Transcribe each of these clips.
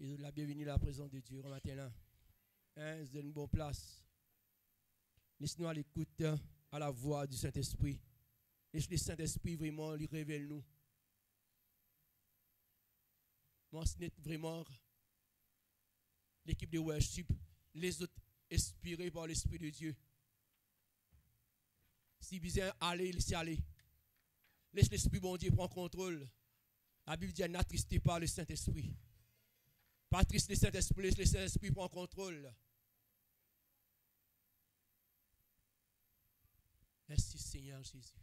Et la bienvenue à la présence de Dieu maintenant. Hein, c'est une bonne place. Laisse-nous à l'écoute, à la voix du Saint-Esprit. Laisse le Saint-Esprit vraiment lui révèle nous. Moi, c'est vraiment l'équipe de worship, les autres inspirés par l'Esprit de Dieu. Si besoin aller, laissez aller. Laisse l'Esprit bon Dieu prendre contrôle. La Bible dit n'attristez pas le Saint-Esprit. Pas triste le Saint-Esprit, laisse le Saint-Esprit prendre contrôle. Merci Seigneur Jésus.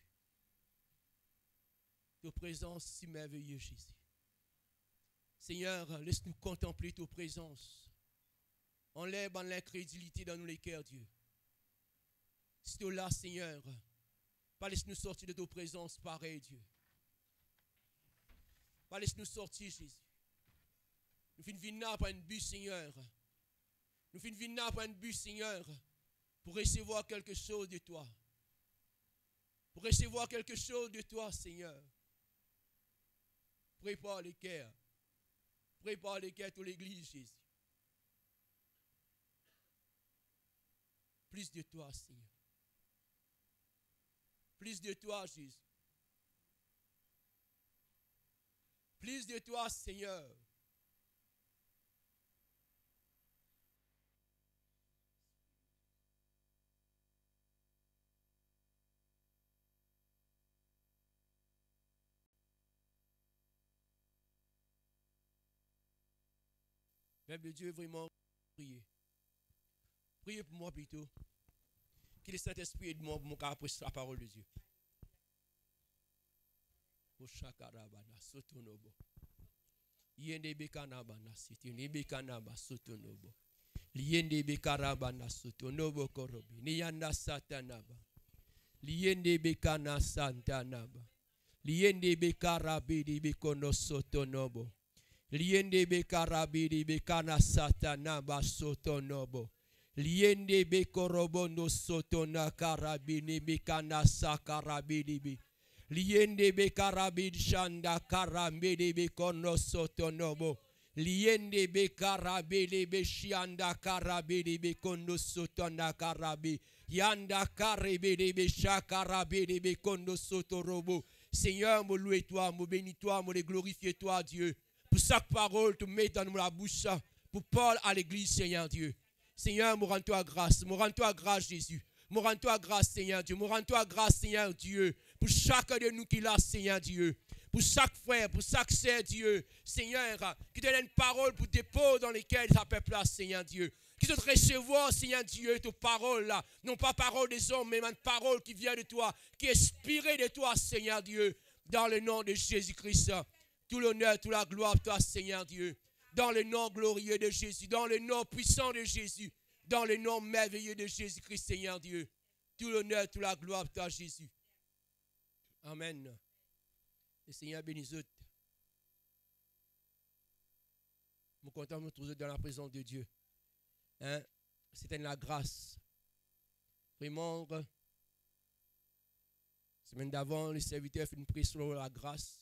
Ta présence si merveilleuse Jésus. Seigneur, laisse-nous contempler ta présence. Enlève l'incrédulité dans nous les cœurs, Dieu. Si tu es là, Seigneur, pas laisse-nous sortir de ta présence pareil, Dieu. Pas laisse-nous sortir, Jésus. Nous finissons venir pour un but, Seigneur. Nous finissons venir pour un but, Seigneur, pour recevoir quelque chose de toi. Pour recevoir quelque chose de toi, Seigneur. Prépare les cœurs. Prépare les cœurs de l'église, Jésus. Plus de toi, Seigneur. Plus de toi, Jésus. Plus de toi, Seigneur. Père de Dieu, vraiment, priez. Priez pour moi plutôt. Que le Saint-Esprit aide moi pour mon cas après la parole de Dieu. Oshakarabana sotonobo. Yende bekanabana sitini bekanaba sotonobo. Liende bekarabana sotonobo korobi. Niyanda satanaba. Liende bekana santanaba. Liende bekarabidi bekono sotonobo. Liende bekarabidi bekana satanaba sotonobo. Liende bekorobondo sotona karabini bekana sakarabidi. Liende bekarabid shanda karambede bekono sotonobo. Liende bekarabede beshianda karabede bekono sotona karabi. Yanda karabede beshakarabede bekono sotorobo. Seigneur, me louer toi, me bénis toi, me glorifier toi, Dieu. Pour chaque parole, tu mets dans la bouche, pour parler à l'église, Seigneur Dieu. Seigneur, me rends-toi grâce, Jésus. Me rends-toi grâce, Seigneur Dieu. Me rends-toi grâce, Seigneur Dieu. Pour chacun de nous qui l'a, Seigneur Dieu. Pour chaque frère, pour chaque sœur, Dieu. Seigneur, qui te donne une parole pour dépôt dans lesquelles ça peut place, Seigneur Dieu. Qui te recevoir, Seigneur Dieu, ta parole là. Non pas parole des hommes, mais une parole qui vient de toi, qui est inspirée de toi, Seigneur Dieu. Dans le nom de Jésus-Christ. Tout l'honneur, toute la gloire à toi, Seigneur Dieu. Dans le nom glorieux de Jésus, dans le nom puissant de Jésus, dans le nom merveilleux de Jésus-Christ, Seigneur Dieu. Tout l'honneur, toute la gloire à toi, Jésus. Amen. Le Seigneur bénisse eux. Je suis content de me trouver dans la présence de Dieu. Hein? C'était la grâce. Vraiment, la semaine d'avant, le serviteur fait une prière sur la grâce.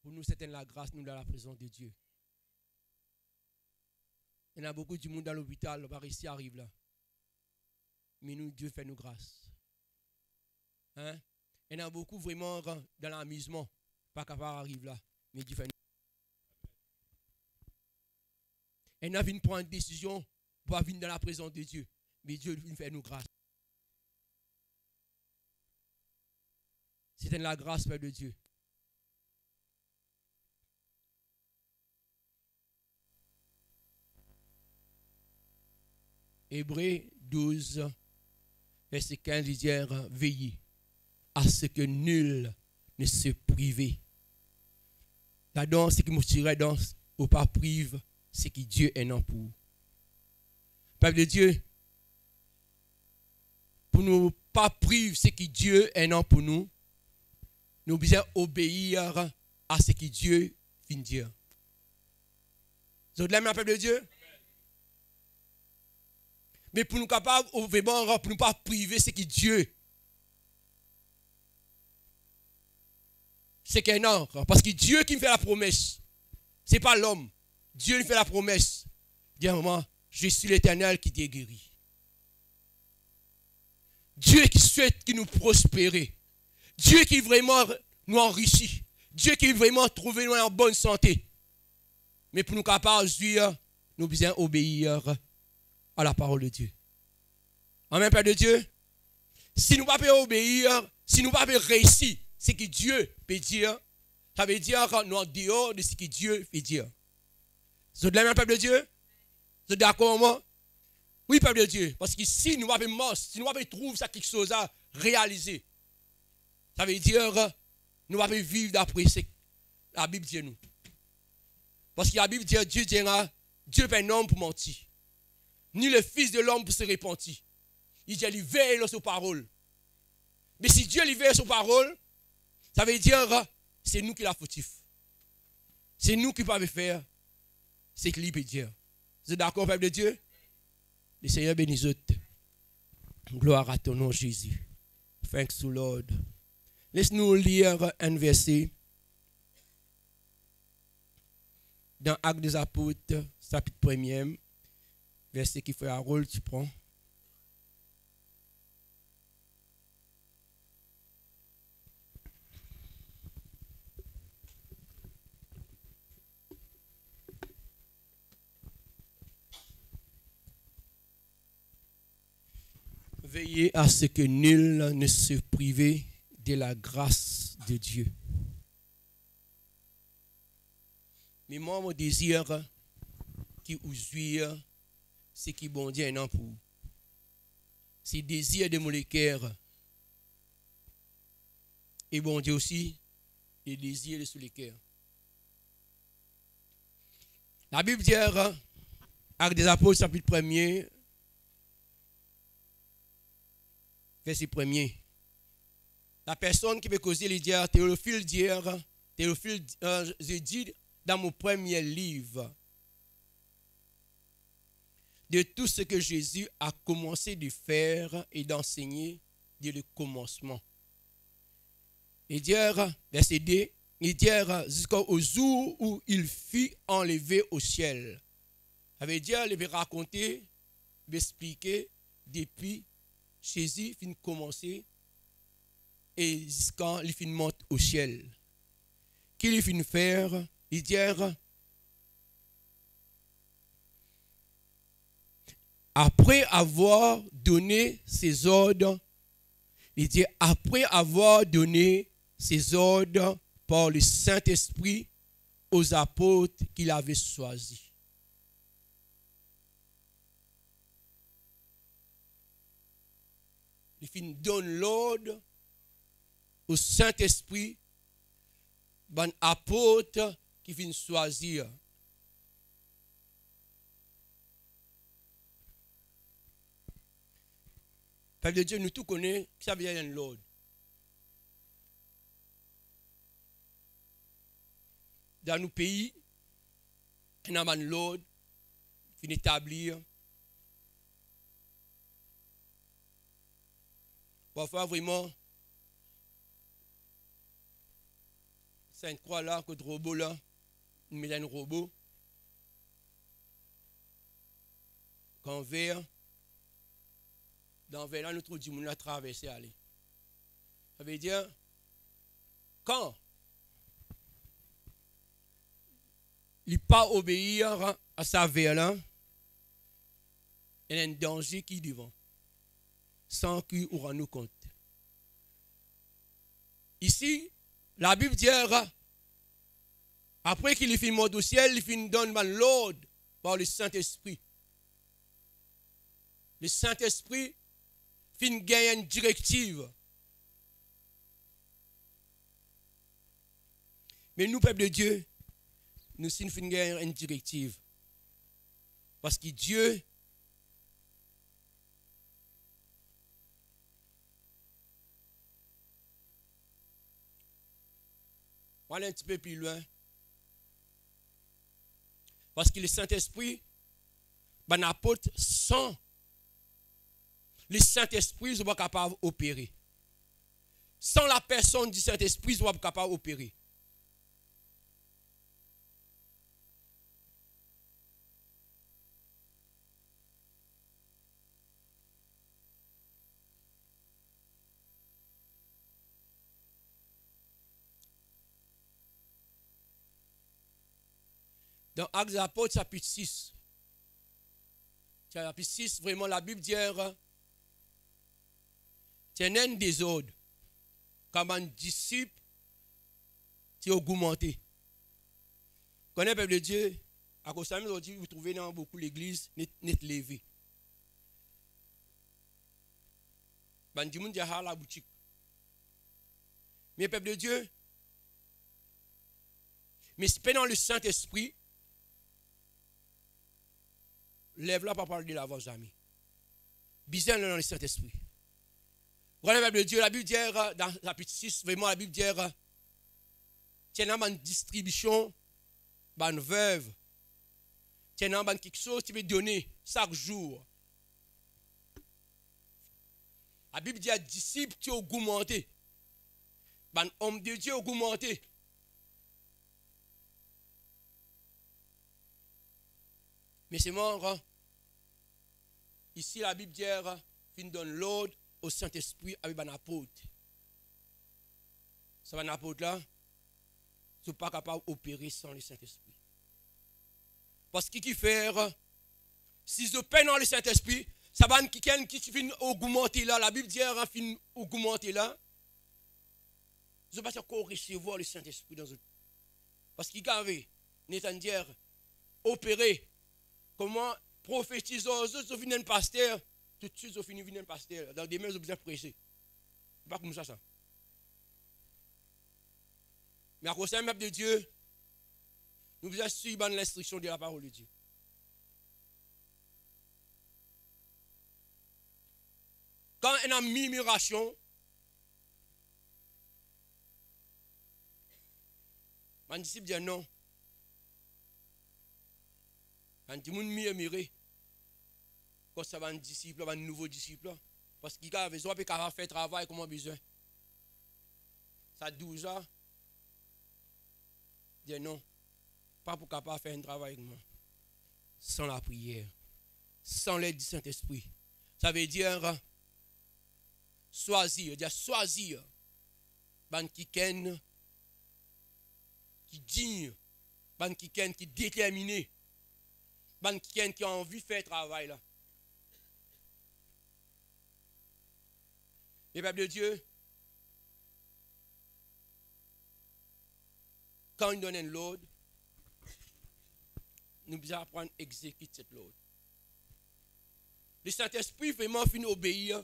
Pour nous, c'était la grâce, nous, dans la présence de Dieu. Il y a beaucoup de monde dans l'hôpital, on va réussir à arriver là. Mais nous, Dieu fait nous grâce. Hein? Il y en a beaucoup vraiment dans l'amusement, pas capable d'arriver là. Mais Dieu fait nous grâce. Il y en a qui prendre une décision pour venir dans la présence de Dieu. Mais Dieu fait nous grâce. C'était la grâce, Père de Dieu. Hébreux 12, verset 15, dit veillez à ce que nul ne se prive. Là-dedans, ce qui me tirait dans ou pas prive, c'est que Dieu est non pour. Peuple de Dieu, pour nous pas priver ce que Dieu est non pour nous, nous devons obéir à ce que Dieu vient dire. Vous êtes là, mon peuple de Dieu? Mais pour nous capables, pour ne pas priver ce que Dieu c'est qu'un encre. Parce que Dieu qui me fait la promesse, ce n'est pas l'homme. Dieu lui fait la promesse. Dis à un moment, je suis l'Éternel qui t'ai guéri. Dieu qui souhaite qu'il nous prospérer. Dieu qui vraiment nous enrichit. Dieu qui vraiment trouve nous en bonne santé. Mais pour nous capables de nous besoin obéir à la parole de Dieu. Amen, Père de Dieu. Si nous ne pouvons pas obéir, si nous ne pouvons pas réussir, ce que Dieu peut dire, ça veut dire que nous sommes en dehors de ce que Dieu fait dire. Vous êtes là, peuple de Dieu? Vous êtes d'accord avec moi? Oui, peuple de Dieu. Parce que si nous n'avons pas si nous trouver ça quelque chose à réaliser, ça veut dire que nous ne pouvons pas vivre d'après ce que la Bible dit nous. Parce que la Bible dit, Dieu dira, Dieu n'est pas un homme pour mentir. Ni le fils de l'homme pour se repentir. Il dit, il veille sur parole. Mais si Dieu veille sur parole, ça veut dire que c'est nous qui la fautif. C'est nous qui pouvons faire ce qu'il peut dire. Vous êtes d'accord, peuple de Dieu? Le Seigneur bénisse vous. Gloire à ton nom, Jésus. Thanks to Lord. Laisse-nous lire un verset dans Actes des Apôtres, chapitre 1er, verset qui fait un rôle, tu prends. Veillez à ce que nul ne se prive de la grâce de Dieu. Mais moi, mon désir, qui aujourd'hui, c'est qui bon Dieu un an pour. C'est le désir de mon cœur. Et bon Dieu aussi, le désir de sous les cœurs. La Bible dit, Actes des Apôtres, chapitre 1er, verset 1er. La personne qui veut causer les dire, Théophile dit, je dis dans mon premier livre, de tout ce que Jésus a commencé de faire et d'enseigner dès le commencement. Et dire, verset 2, il dit jusqu'au jour où il fut enlevé au ciel. Ça veut dire, il veut raconter, il veut expliquer depuis Jésus fin commencer et jusqu'à il fin monte au ciel. Qu'il fin faire, il dit après avoir donné ses ordres, il dit après avoir donné ses ordres par le Saint-Esprit aux apôtres qu'il avait choisis. Il donne l'ordre au Saint-Esprit, bon apôtre qui vient choisir. Peuple de Dieu, nous tous connaissons que ça vient de l'ordre. Dans nos pays, on a l'ordre qui établir. Parfois, vraiment, Sainte-Croix là, que robot là, on met un robot, quand vers, dans vers là, nous trouvons du monde à traverser aller. Ça veut dire, quand il n'est pas obéir à sa vers là, il y a un danger qui est devant. Sans qu'il nous rende compte. Ici, la Bible dit, après qu'il finit mort au ciel, il finit donne l'ordre par le Saint-Esprit. Le Saint-Esprit finit gagner une directive. Mais nous, peuple de Dieu, nous finissons gagner une directive. Parce que Dieu, on va aller un petit peu plus loin. Parce que le Saint-Esprit, ben apôtre sans le Saint-Esprit, ils ne sont pas capables d'opérer. Sans la personne du Saint-Esprit, ils ne sont pas capables d'opérer. Dans Actes des Apôtres, chapitre 6. Chapitre 6, vraiment, la Bible dit, c'est un désordre. Comme un disciple, c'est augmenté. Quand le peuple de Dieu, à cause de ça, vous trouvez dans beaucoup l'église, net levé. Ben, du monde dit à la boutique. Mais le peuple de Dieu, mais c'est pas dans le Saint-Esprit, lève-la pas parler de la voix amis. Bizarre dans le Saint-Esprit. Voilà le peuple de Dieu, la Bible dit dans la chapitre 6, vraiment la Bible dit tiens dans une distribution, une veuve, tiens dans quelque chose qui veut donner chaque jour. La Bible dit à disciples qui ont augmenté. Un homme de Dieu augmenté. Mais c'est mort. Ici, la Bible dit qu'il donne l'ordre au Saint-Esprit avec un apôtre. Ça va un apôtre là, ils ne sont pas capables d'opérer sans le Saint-Esprit. Parce qu'il fait, s'ils opèrent dans le Saint-Esprit, ça va quelqu'un qui finit augmenter là. La Bible dit qu'il finit augmenter là. Ils ne sont pas encore recevoir le Saint-Esprit dans eux. Parce qu'il avait, c'est-à-dire, opérer, comment prophétiser aux autres, ils viennent un pasteur, tout de suite, ils viennent un pasteur. Dans des mains, ils ont besoin de prêcher. C'est pas comme ça. Mais à cause d'un peuple de Dieu, nous devons suivre l'instruction de la parole de Dieu. Quand on a murmuration, mon disciple dit non. Quand tout le monde murmure, quand ça va un disciple, un nouveau disciple, parce qu'il a besoin de faire le travail comme on a besoin. Ça 12 ans, il dit non, pas pour capable faire un travail avec moi. Sans la prière, sans l'aide du Saint-Esprit. Ça veut dire choisir, ban qui ken, qui digne, ban qui ken, qui déterminé, ban qui ken, qui a envie de faire le travail là. Les peuples de Dieu, quand ils donnent l'ordre, nous devons apprendre à exécuter cette ordre. Le Saint-Esprit vraiment finit obéir.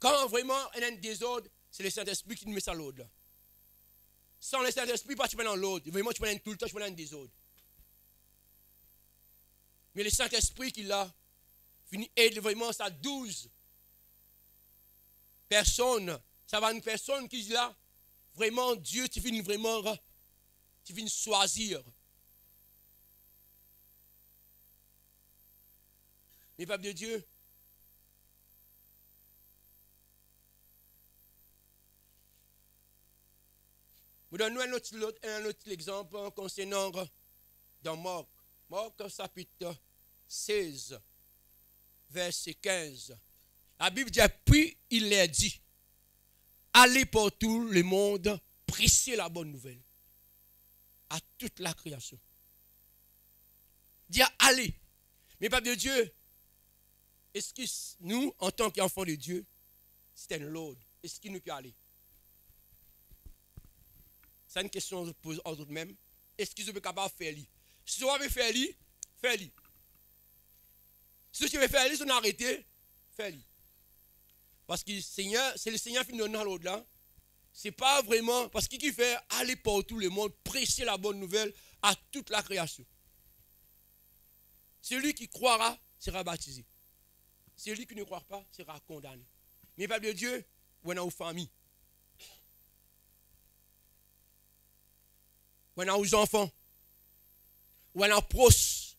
Quand vraiment il y a un désordre, c'est le Saint-Esprit qui nous met ça l'ordre. Sans le Saint-Esprit, pas tu mets dans l'ordre. Vraiment, tu mets tout le temps, tu mets dans un désordre. Mais le Saint-Esprit qui l'a, finit aide vraiment ça 12 personnes. Ça va une personne qui est là. Vraiment, Dieu, tu viens vraiment, tu viens choisir. Mais peuple de Dieu, je donne un autre exemple concernant dans Marc. Marc chapitre 16, verset 15. La Bible dit, puis il leur dit, allez pour tout le monde, prêchez la bonne nouvelle à toute la création. Dit allez. Mais peuple de Dieu, est-ce que nous, en tant qu'enfants de Dieu, c'est un l'ordre, est-ce qu'il nous peut aller? C'est une question que je pose aux autres même. Est-ce qu'ils sont capables de faire lui? Si vous avez fait lui, fais-le. Si tu veux faire lui, si on a arrêté, fais-le. Parce que Seigneur, c'est le Seigneur qui nous donne l'autre là. Ce n'est pas vraiment, parce qu'il fait aller pour tout le monde, prêcher la bonne nouvelle à toute la création. Celui qui croira sera baptisé. Celui qui ne croit pas sera condamné. Mais peuple de Dieu, on a une famille. On a aux enfants. On a proches.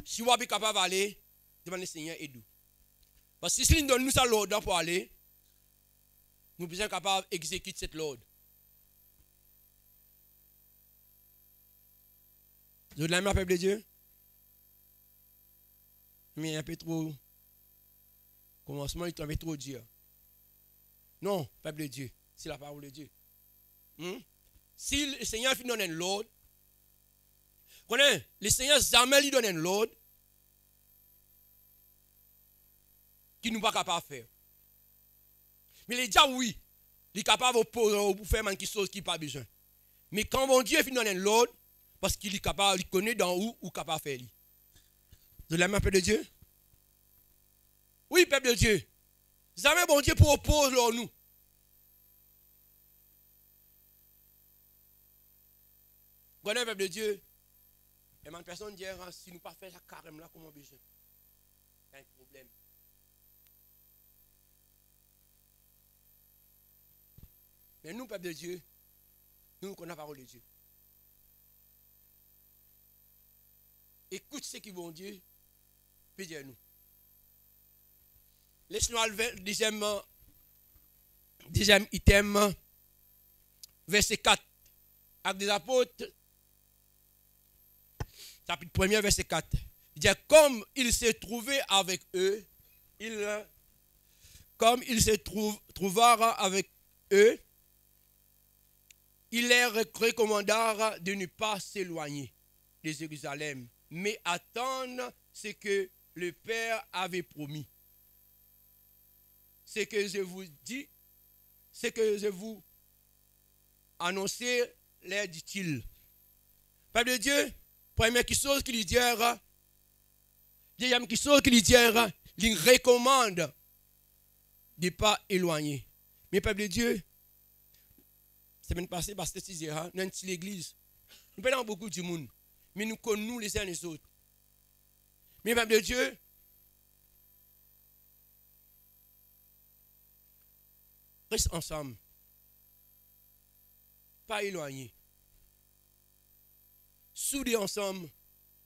Si vous êtes capable d'aller, demandez le Seigneur aide-nous. Parce que si nous donne nous ça l'ordre pour aller, nous sommes capables d'exécuter cette l'ordre. Vous êtes là, ma peuple de Dieu? Mais un peu trop. Commencement, il est un peu trop dur. Non, peuple de Dieu, c'est la parole de Dieu. Si le Seigneur finit dans l'ordre, Connais, le Seigneur jamais lui donne l'ordre qui nous pas capable de faire. Mais il dit oui, il est capable de faire quelque chose qui n'a pas besoin. Mais quand mon Dieu finit donner l'ordre, parce qu'il est capable, il connaît dans où il est capable de faire. Vous l'aimez, peuple de Dieu? Oui, peuple de Dieu. Jamais bon Dieu propose nous. Vous connaissez, peuple de Dieu? Et ma personne dit, si nous ne pas faire ça carrément là, comment besoin? Il y a un problème. Mais nous, peuple de Dieu, nous connaissons la parole de Dieu. Écoute ce qui bon Dieu peut dire nous. Laisse-nous le deuxième item, verset 4. Actes des apôtres, chapitre 1er, verset 4. Il dit, comme il s'est trouvé avec eux, comme il se trouvera avec eux, il leur recommanda de ne pas s'éloigner de Jérusalem, mais attendre ce que le Père avait promis. Ce que je vous dis, ce que je vous annonçais, leur dit-il. Peuple de Dieu, première chose qu'il lui dira, deuxième chose qu'il lui dira, il recommande de ne pas éloigner. Mais peuple de Dieu, semaine passée, parce que tu diras, nous avons une l'église. Nous parlons beaucoup du monde, mais nous connaissons les uns les autres. Mais peuple de Dieu, reste ensemble. Pas éloigné. Soudés ensemble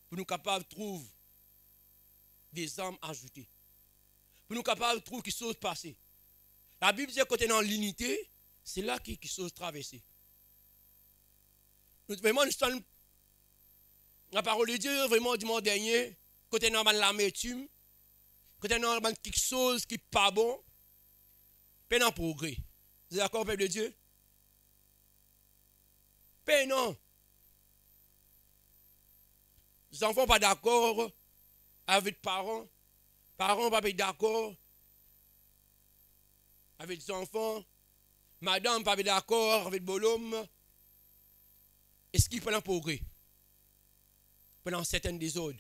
pour nous capables de trouver des âmes ajoutées. Pour nous capables de trouver qui chose passer. La Bible dit que quand on est dans l'unité, c'est là qui chose traverser. Nous vraiment nous sommes la parole de Dieu vraiment du mois dernier, quand on est dans l'amertume, quand on est dans quelque chose qui n'est pas bon, peine en progrès. Vous êtes d'accord, peuple de Dieu? Peine non. Les enfants ne sont pas d'accord avec les parents. Les parents ne sont pas d'accord avec les enfants. Madame ne sont pas d'accord avec le bonhomme. Est-ce qu'ils prennent un progrès? Pendant certains désordres.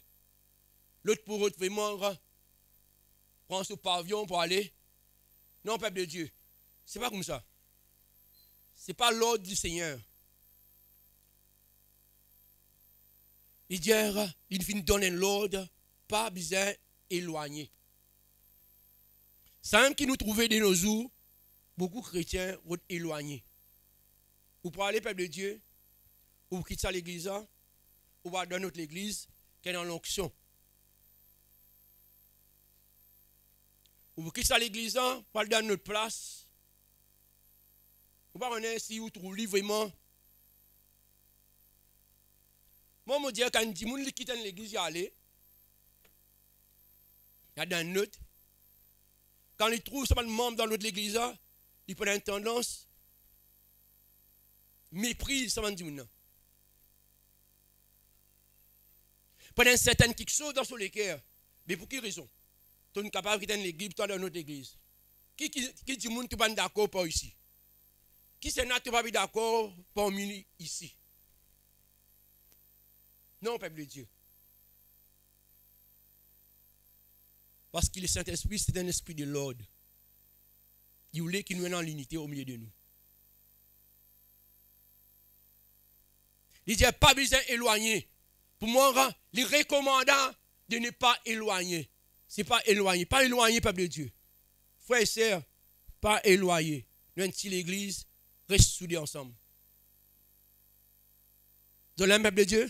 L'autre pour eux, vraiment, prend ce pavillon pour aller. Non, peuple de Dieu. Ce n'est pas comme ça. Ce n'est pas l'ordre du Seigneur. Il dit, il finit de donner l'ordre, pas besoin éloigné. C'est même qui nous trouvait de nos jours, beaucoup de chrétiens sont éloignés. Vous pouvez aller, peuple de Dieu, ou vous quittez l'église, ou vous allez dans notre église, qui est dans l'onction. Ou vous quittez l'église, vous allez dans notre place. Vous ne savez pas si vous trouvez vraiment. Moi, je dis quand il y a qui quitte l'église, il y a dans une autre. Quand il trouve seulement membre dans l'autre église, il prend une tendance méprise seulement du monde. Pendant certaines quelque chose dans son cœur. Mais pour quelle raison? Tu es capable de quitter l'église, toi dans notre église. Qui dit monde qui n'est pas d'accord pour ici? Qui c'est qui n'est pas d'accord pour ici? Non, peuple de Dieu. Parce que le Saint-Esprit, c'est un esprit de l'ordre. Il voulait qu'il nous ait dans l'unité au milieu de nous. Il dit, pas besoin d'éloigner. Pour moi, il recommande de ne pas éloigner. Ce n'est pas éloigner. Pas éloigner, peuple de Dieu. Frères et sœurs, pas éloigner. Nous, l'église, reste soudés ensemble. Vous avez un peuple de Dieu?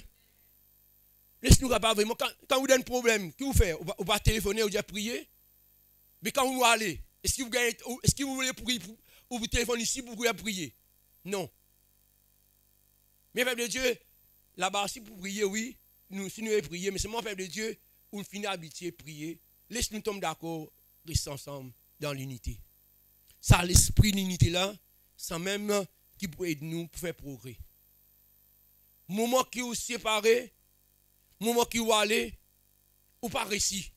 Laisse-nous pas vraiment. Quand vous avez un problème, qu'est-ce que vous faites? Vous va téléphoner, vous allez prier. Mais quand vous allez, est-ce que vous voulez prier ou vous téléphonez ici pour prier? Non. Mais peuple de Dieu, là-bas, si vous priez, oui, si nous prier, mais c'est mon peuple de Dieu, où nous finissons habitués à prier. Laisse-nous tomber d'accord, rester ensemble dans l'unité. Ça, l'esprit de l'unité là, c'est même qui peut aider nous pour faire progrès. Moment qui vous séparez, moment qui ou aller, ou pas réussi.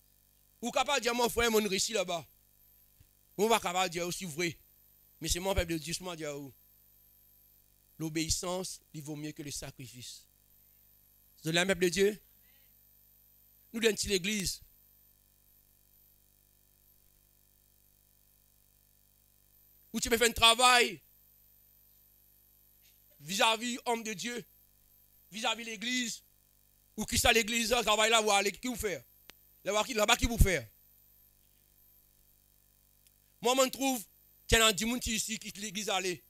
Ou capable de dire, mon frère, mon réussi là-bas. On va capable de dire aussi vrai. Mais c'est mon peuple de Dieu, je dire l'obéissance, il vaut mieux que le sacrifice. Vous êtes là, peuple de Dieu? Nous donnons l'église. Où tu peux faire un travail vis-à-vis homme de Dieu, vis-à-vis l'église, ou qui ça l'église, travail là, qui vous fait? Là-bas, qui vous fait? Moi, je trouve qu'il y a des gens ici qui l'église aller.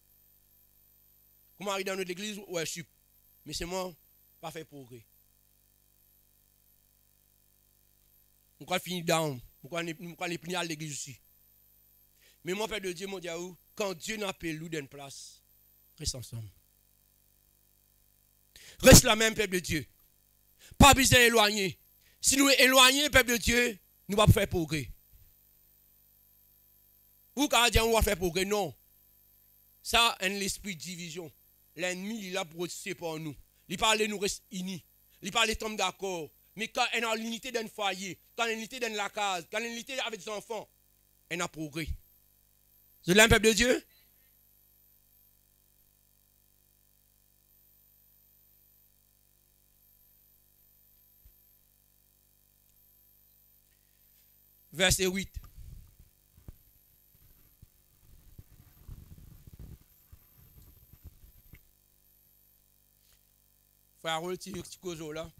Comment arriver dans notre église? Ouais, je suis. Mais c'est moi, pas fait progrès. On va finir down. On va aller punir à l'église aussi. Mais mon Père de Dieu, mon Dieu, quand Dieu n'a pas nous d'une place, reste ensemble. Reste la même, peuple de Dieu. Pas besoin d'éloigner. Si nous éloignons, peuple de Dieu, nous ne pouvons pas faire progrès. Ou quand on dit on va faire progrès, non. Ça, c'est l'esprit de division. L'ennemi, il est là pour séparer nous. Il parle de nous rester unis. Il parle de tomber d'accord. Mais quand on a l'unité d'un foyer, quand on a l'unité dans la case, quand on a l'unité avec des enfants, on a progrès. Vous êtes là, un peuple de Dieu? Verset 8. Frère, petit cause là.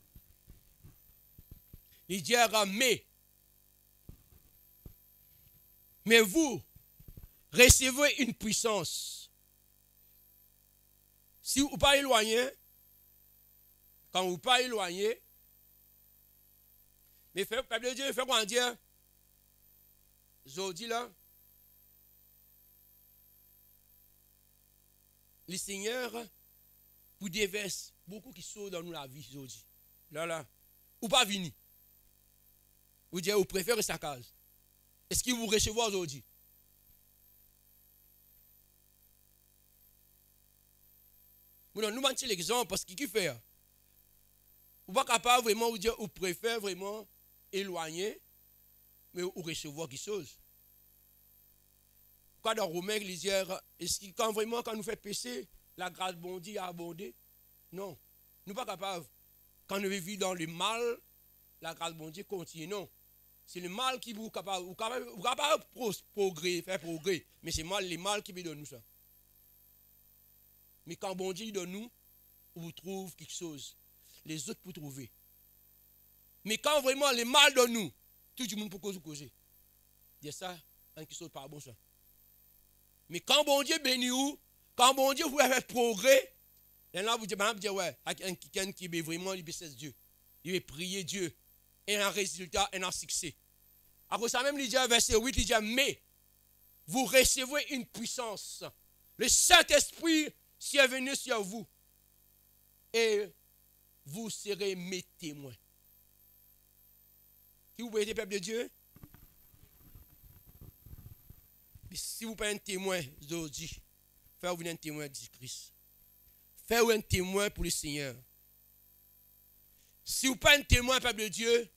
Il dit, mais vous recevez une puissance. Si vous ne pas éloigné, quand vous ne pas éloigné, mais peuple de Dieu, fait quoi dire? Aujourd'hui là, le Seigneur vous déverse beaucoup qui sont dans nous la vie aujourd'hui. Là, ou pas venir. Vous dites, vous préférez sa case. Est-ce qu'il vous recevoir aujourd'hui? Nous manquons l'exemple parce qu'il fait. Vous n'êtes pas capable vraiment de dire, vous préférez vraiment éloigner, mais vous recevoir quelque chose. Quand dans Romains, il dit, est-ce que quand nous fait pécher, la grâce bondit a abondé? Non. Nous ne sommes pas capables. Quand nous vivons dans le mal, la grâce bondit continue. Non. C'est le mal qui vous capable. Vous capable de faire progrès. Mais c'est le mal qui vous donne nous ça. Mais quand bon Dieu donne nous, vous trouvez quelque chose. Les autres pour trouver. Mais quand vraiment le mal donne nous, tout le monde peut causer. Dire ça, un qui saute pas bon ça. Mais quand bon Dieu bénit vous, quand bon Dieu vous fait progrès, et là vous dites, ouais, quelqu'un qui est vraiment libéré Dieu. Il va prier Dieu. Et un résultat, et un succès. Après ça même, il dit, verset 8, il dit, mais vous recevez une puissance. Le Saint-Esprit est venu sur vous. Et vous serez mes témoins. Qui vous pouvez être peuple de Dieu? Si vous êtes un témoin aujourd'hui, faites-vous un témoin de Christ. Faites-vous un témoin pour le Seigneur. Si vous n'êtes pas un témoin, peuple de Dieu,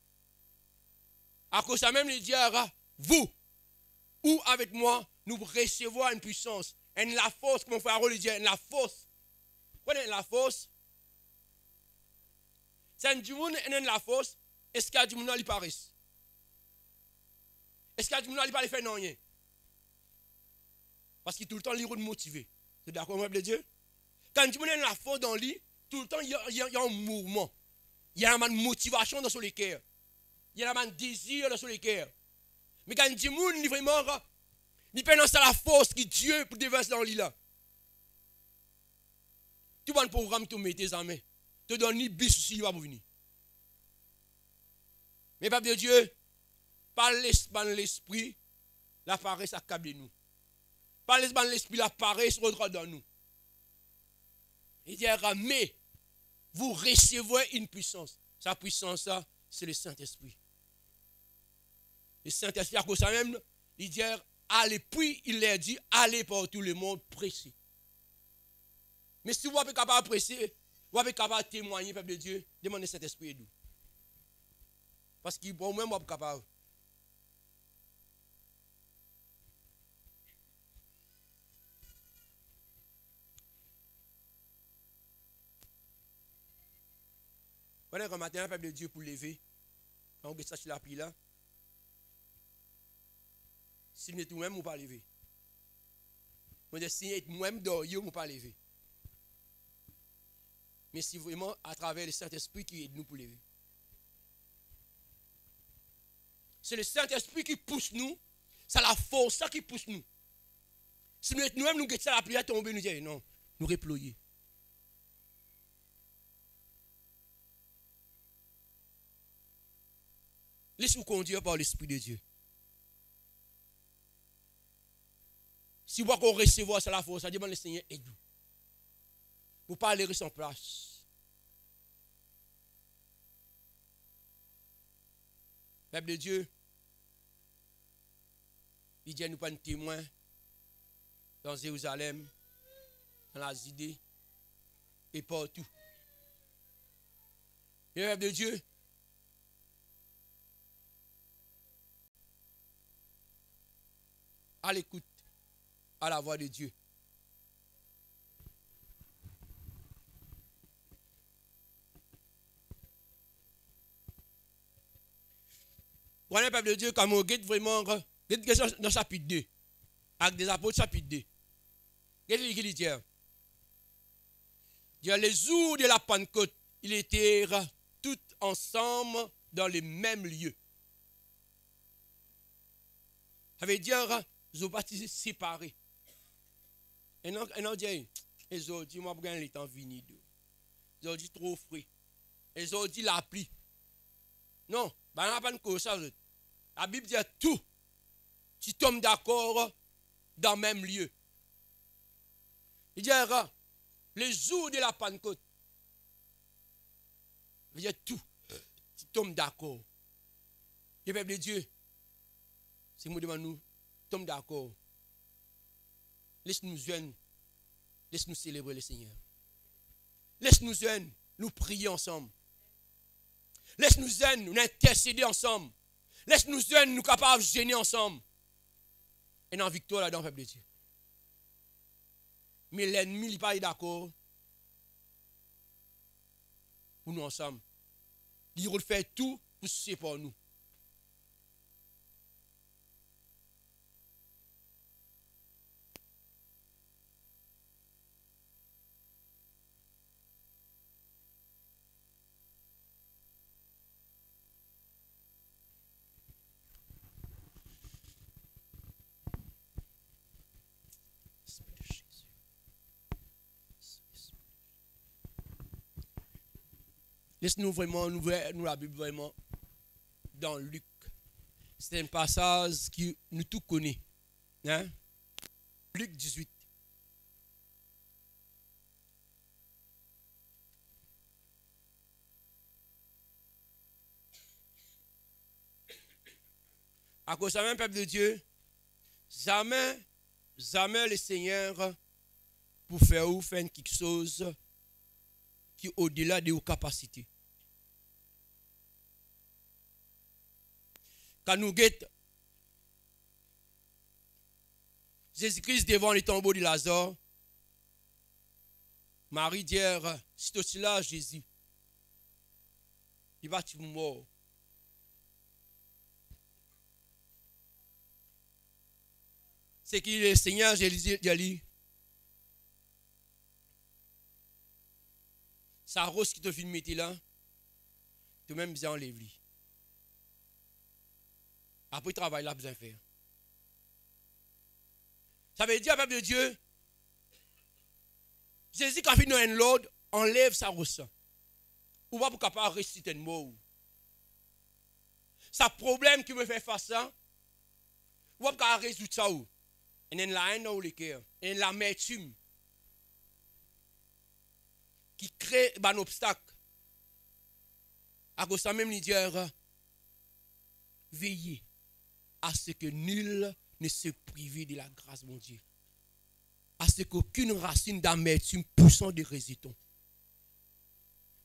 à cause de ça même, il dira, vous, ou avec moi, nous recevons une puissance. Et la force, comme mon frère Harold dit, la force. Quoi est la force? C'est un du monde qui a la force. Est-ce qu'il y a du monde qui paraît? Est-ce qu'il y a du monde qui ne fait rien? Parce qu'il tout le temps, il est motivé. C'est d'accord, mon peuple de Dieu? Quand du monde a la force dans lui, tout le temps, il y a un mouvement. Il y a une motivation dans son cœur. Il y a un désir dans son cœur. Mais quand du monde, il vraiment, il pense à la force que Dieu peut déverser dans lui là. Tu vas un programme te mettre tes amis. Te donne ni bis si il va venir. Mais peuple de Dieu, par l'esprit, la paresse accable nous. Par l'esprit, la paresse rentre dans nous. Il dit, mais vous recevez une puissance. Sa puissance, ça, c'est le Saint-Esprit. Le Saint-Esprit, à cause de ça même, il dit, allez, puis il leur dit, allez par tout le monde, prêcher. Mais si vous n'êtes pas capable de prêcher, vous n'êtes pas capable de témoigner, peuple de Dieu, demandez Saint-Esprit d'où. Parce qu'il bon même pas capable. Pendant qu'un matin, le peuple de Dieu pour lever, quand on ça sur la pile là, si nous tout même, on pas lever. On dit si moi-même d'orgueil, on pas lever. Mais c'est vraiment à travers le Saint-Esprit qui aide nous pour lever. C'est le Saint-Esprit qui pousse nous, c'est la force qui pousse nous. Si nous-mêmes nous guettons la prière tomber, nous disons non, nous reployer. Laissez-vous conduire par l'Esprit de Dieu. Si vous voulez recevoir ça la force, ça demande le Seigneur aide-vous. Vous parlez sans place. Peuple de Dieu, il dit nous pas un témoin dans Jérusalem, dans la Judée et partout. Et le peuple de Dieu, à l'écoute, à la voix de Dieu. Prenez le peuple de Dieu comme on guette vraiment dans le chapitre 2, avec des apôtres chapitre 2. Qu'est-ce qu'il dit? Les jours de la Pentecôte, ils étaient tous ensemble dans le même lieu. Ça veut dire, ils ont baptisé séparés. Et non, dit, ils ont dit, moi, je vais le temps venu. Ils ont dit, trop frais. Ils ont dit, la pluie. Non, on n'a pas de cause. La Bible dit tout. Tu tombes d'accord dans le même lieu. Il dit, le jour de la Pentecôte, il dit tout. Tu tombes d'accord. Le peuple de Dieu, si nous demandons, tombes d'accord. Laisse-nous jeunes, laisse-nous célébrer le Seigneur. Laisse-nous jeunes, nous prier ensemble. Laisse-nous jeunes, nous intercéder ensemble. Laisse-nous jeunes, nous capables de gêner ensemble. Et dans la victoire là-dedans, peuple de Dieu. Mais l'ennemi, il n'est pas d'accord. Pour nous ensemble. Il refait tout pour se séparer nous. Laisse-nous vraiment, nous la Bible vraiment dans Luc. C'est un passage que nous tous connaissons. Hein? Luc 18. À cause de même, peuple de Dieu, jamais le Seigneur pour faire quelque chose qui est au-delà de vos capacités. Quand nous guettons Jésus-Christ devant le tombeau de Lazare, Marie dit, c'est aussi là Jésus. Il va être mort. C'est que le Seigneur Jésus dit, sa rose qui te fait mettre là, tu même besoin enlever. Après le travail, là, besoin de faire. Ça veut dire, peuple de Dieu, Jésus, quand il fait l'ordre, enlève sa rose. Ou pas pour capable de réciter un mot. C'est un problème qui me fait face à ça. Ou pas pour résoudre ça. Et il y a un dans le cœur. Et il y a l'amertume qui crée un obstacle. À cause de ça même, il dit, veillez à ce que nul ne se prive de la grâce de mon Dieu. À ce qu'aucune racine d'amertume poussant de résultats.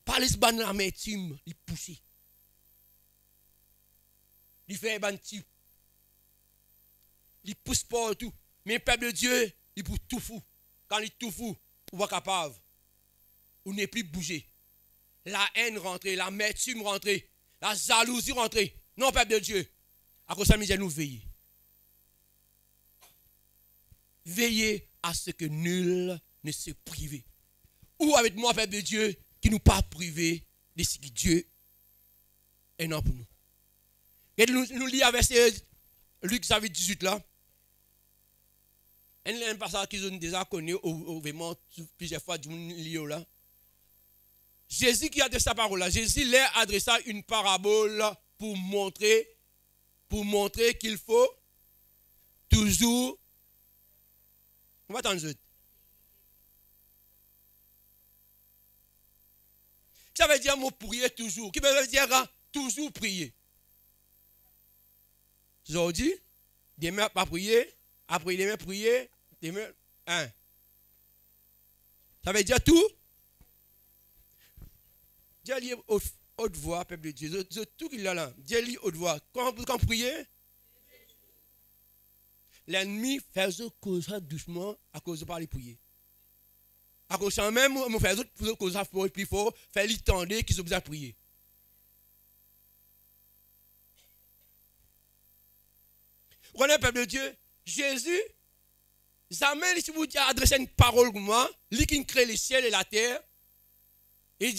Pas les ban d'amertume, il pousse. il fait un type. Il pousse partout. Mais le peuple de Dieu, il pousse tout fou. Quand il tout fou, on va capable. On n'est plus bougé. La haine rentrée, l'amertume rentrée, la jalousie rentrée. Non, peuple de Dieu. À cause de ça, nous allons veiller. Veillez à ce que nul ne se prive. Ou avec moi, peuple de Dieu, qui nous pas privé de ce que Dieu est non pour nous. Et nous lisons verset Luc 18 là. Un passage qu'ils ont déjà connu vraiment plusieurs fois du livre là. Jésus qui a adressé sa parole là, Jésus leur adressa une parabole pour montrer qu'il faut toujours. On va attendre. Ça veut dire mot prier toujours. Qui veut dire toujours prier. Aujourd'hui, demain pas prier, après demain prier, demain un. Ça veut dire tout. Dieu lit haute voix, peuple de Dieu. Tout qu'il a là. Dieu lit haute voix. Quand prier, l'ennemi fait cause doucement à cause de parler prier. À cause de même, on fait cause de plus fort, faire lui tendre qu'ils ont besoin de prier. Vous connaissez le peuple de Dieu? Jésus, jamais si vous adressez une parole comme moi, lui qui crée les ciels et la terre, et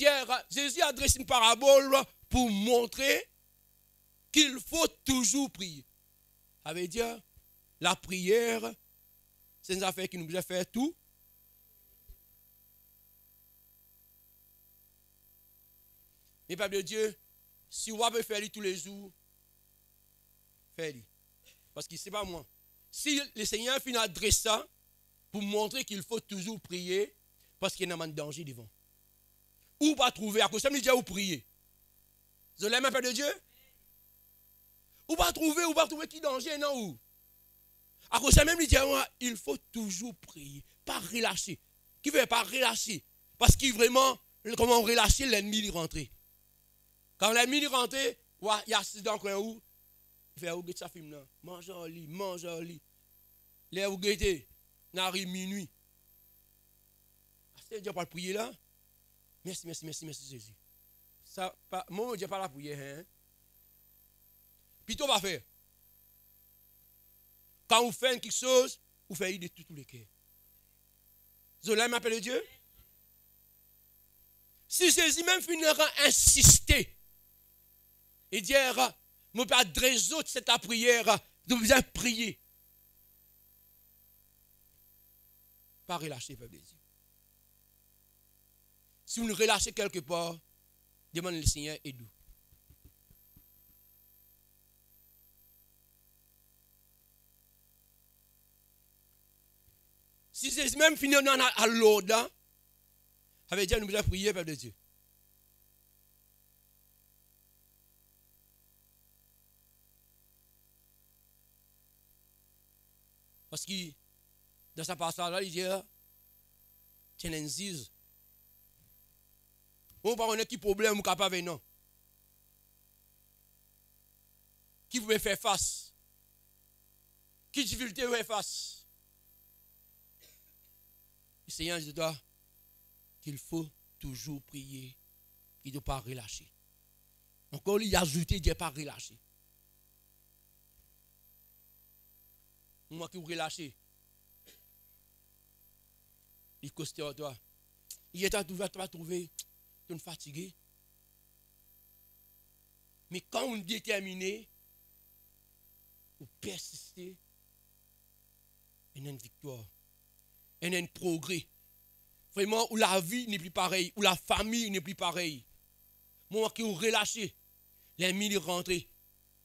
Jésus adresse une parabole pour montrer qu'il faut toujours prier. Ça veut dire, la prière, c'est une affaire qui nous besoin faire tout. Mais peuple de Dieu, si vous pouvez faire tous les jours, faites-le. Parce que ce n'est pas moi. Si le Seigneur finit adresse ça, pour montrer qu'il faut toujours prier, parce qu'il y a un danger devant. Ou pas trouver, à cause de ça, il où prier. Vous avez un peuple de Dieu? Ou pas trouver qui danger, non où? À cause de ça, même il dit, il faut toujours prier, pas relâcher. Qui veut pas relâcher? Parce qu'il vraiment, comment relâcher, l'ennemi est rentré. Quand l'ennemi est rentré, il y a assis dans le coin où? Il fait, où sa film là? Mange en lit. Les où guetter, n'arrive minuit. C'est Dieu pas prier là? Merci Jésus. Ça, moi, je n'ai pas la prière. Hein? Plutôt, va faire. Quand vous faites quelque chose, vous faites de tous les cœurs. Zola m'appelle Dieu. Si Jésus même finira insister et dire, mon père, adresse cette prière, de bien prier. Pas relâcher, peuple de Dieu. Si vous nous relâchez quelque part, demandez le Seigneur aide-nous. Si c'est même fini à l'ordre, ça veut dire que nous devons prier, peuple de Dieu. Parce que dans sa passage-là, il dit, tiens, un zise. On ne sait pas qui problème ou capable non. Qui pouvait faire face? Qui difficulté vous faire face? Le Seigneur dit qu'il faut toujours prier. Il ne doit pas relâcher. Encore, il a ajouté, il ne doit pas relâcher. Moi qui vous relâchez. Il coste à toi. Il est à trouver. Tu es fatigué. Mais quand on est déterminé, vous persistez, il y a une victoire. Il y a un progrès. Vraiment, où la vie n'est plus pareille, où la famille n'est plus pareille. Moi qui vous relâchez, l'ennemi est rentré.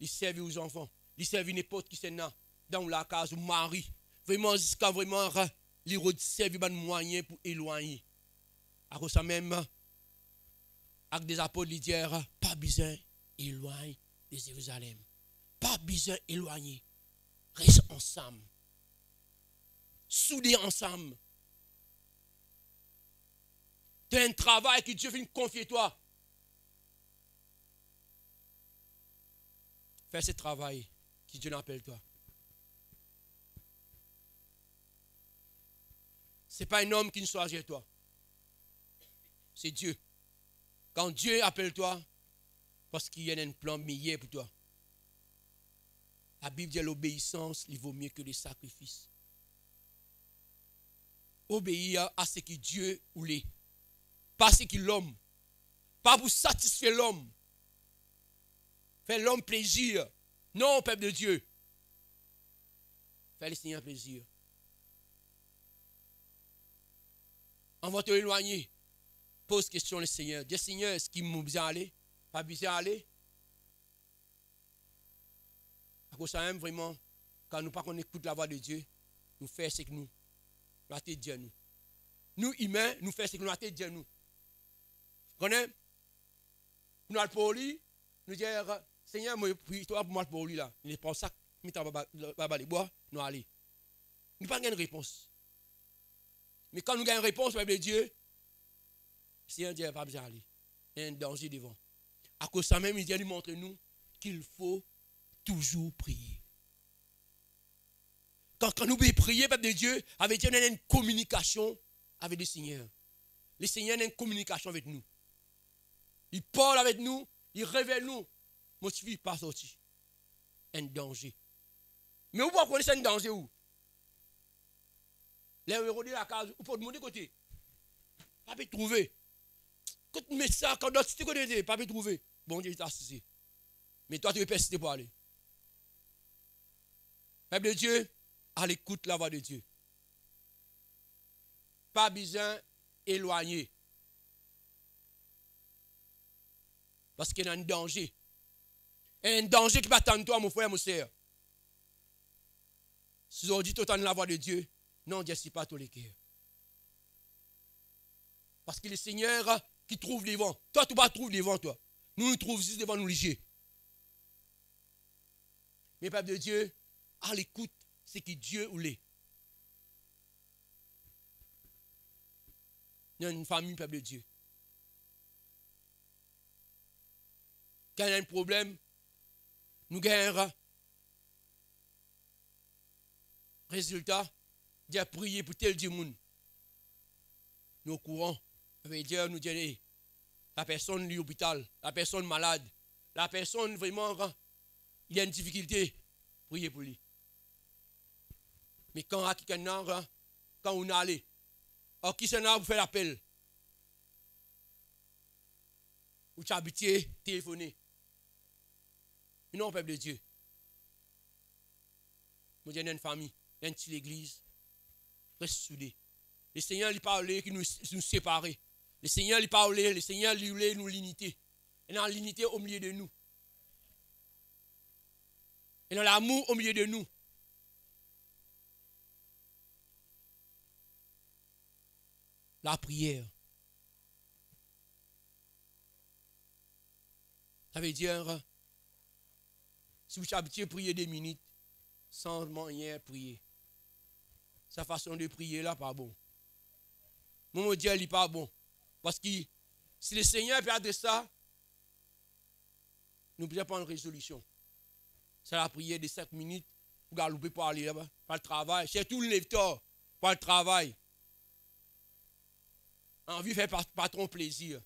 Il servent aux enfants. Il servent n'importe qui c'est dans la case ou mari. Vraiment, jusqu'à vraiment, il servent des moyens pour éloigner. À cause de ça même, avec des apôtres, ils disent, pas besoin d'éloigner de Jérusalem. Pas besoin d'éloigner. Reste ensemble. Soudés ensemble. Tu as un travail que Dieu vient confier toi. Fais ce travail qui Dieu appelle toi. Ce n'est pas un homme qui ne choisit toi. C'est Dieu. Quand Dieu appelle toi, parce qu'il y a un plan meilleur pour toi. La Bible dit l'obéissance, il vaut mieux que les sacrifices. Obéir à ce que Dieu voulait. Pas ce que l'homme. Pas pour satisfaire l'homme. Faire l'homme plaisir. Non, peuple de Dieu. Fais le Seigneur plaisir. On va te éloigner. Pose question au Seigneur. Dis Seigneur, est-ce qu'il m'a besoin d'aller? Pas besoin d'aller? À cause ça même vraiment, quand nous pas qu'on écoute la voix de Dieu, nous faisons ce que nous avons dit nous. Nous humains, nous faisons ce que nous avons dit nous. Vous connaissez? Nous allons pour lui, nous disons, Seigneur, moi, prie-toi pour moi pour lui là. Il est pas ça, il est les bois, nous allons. Nous n'avons pas de réponse. Mais quand nous avons une réponse, peuple de Dieu, le Seigneur dit, pas besoin d'aller. Il y a un danger devant. À cause de ça même, il dit, montre-nous qu'il faut toujours prier. Quand nous pouvons prier, peuple de Dieu, avec Dieu, on a une communication avec le Seigneur. Le Seigneur a une communication avec nous. Il parle avec nous, il révèle nous. Moi, je ne suis pas sorti. Un danger. Mais où vous connaissez un danger où? Les héros de la case, vous pouvez demander côté. Pas de trouver. Quand tu mets ça, quand tu te pas de trouver. Bon Dieu, il t'a assisté. Mais toi, tu veux persister pour aller. Peuple de Dieu, à l'écoute la voix de Dieu. Pas besoin éloigner. Parce qu'il y a un danger. Un danger qui va attendre toi, mon frère, mon soeur. Si vous dites autant de la voix de Dieu, non, Dieu ne pas tous les cœurs. Parce que le Seigneur qui trouve devant. Toi, tu vas trouver devant toi. Nous nous trouvons juste devant nous léger. Mais peuple de Dieu, à l'écoute, c'est que Dieu voulait. Il y a une famille, peuple de Dieu. Quand il y a un problème, nous gagnons. Résultat, Dieu a prié pour tel du monde. Nous au courant. Dieu nous dit, la personne est à l'hôpital, la personne malade, la personne vraiment, il y a une difficulté, priez pour lui. Mais quand on a allé, alors qui s'en a pour faire l'appel? Ou tu as habitué, téléphoné. Non, peuple de Dieu. Nous avons une famille, une petite église, reste soudée. Le Seigneur lui parlait qui nous séparait. Le Seigneur lui parlait, le Seigneur lui voulait nous l'unité. Et dans l'unité au milieu de nous. Et dans l'amour au milieu de nous. La prière. Ça veut dire, si vous êtes habitué à prier 2 minutes, sans rien prier. Sa façon de prier là, pas bon. Mon Dieu, il n'est pas bon. Parce que si le Seigneur perd ça, nous ne pouvons pas prendre une résolution. C'est la prière de 5 minutes pour galouper pour aller là-bas, pour le travail. C'est tout le lecteur pour le travail. Envie de faire patron plaisir.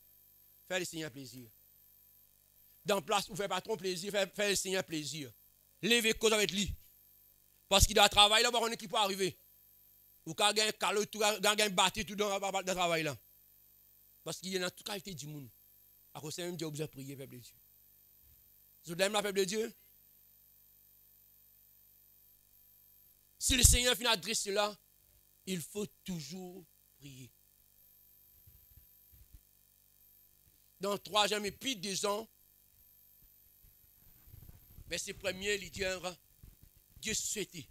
Faire le Seigneur plaisir. Dans place où faire patron plaisir, faire le Seigneur plaisir. Lever cause avec lui. Parce qu'il doit travailler là, on est qui peut arriver. Ou quand il y a un calot, il y a un bâti tout dans le travail là. Parce qu'il y a toute qualité du monde. À cause de même Dieu a besoin de prier, peuple de Dieu. Vous aimez la peuple de Dieu? Si le Seigneur finit adresser là, il faut toujours prier. Dans 3e épître des ans, verset 1er, il dit Dieu souhaitait.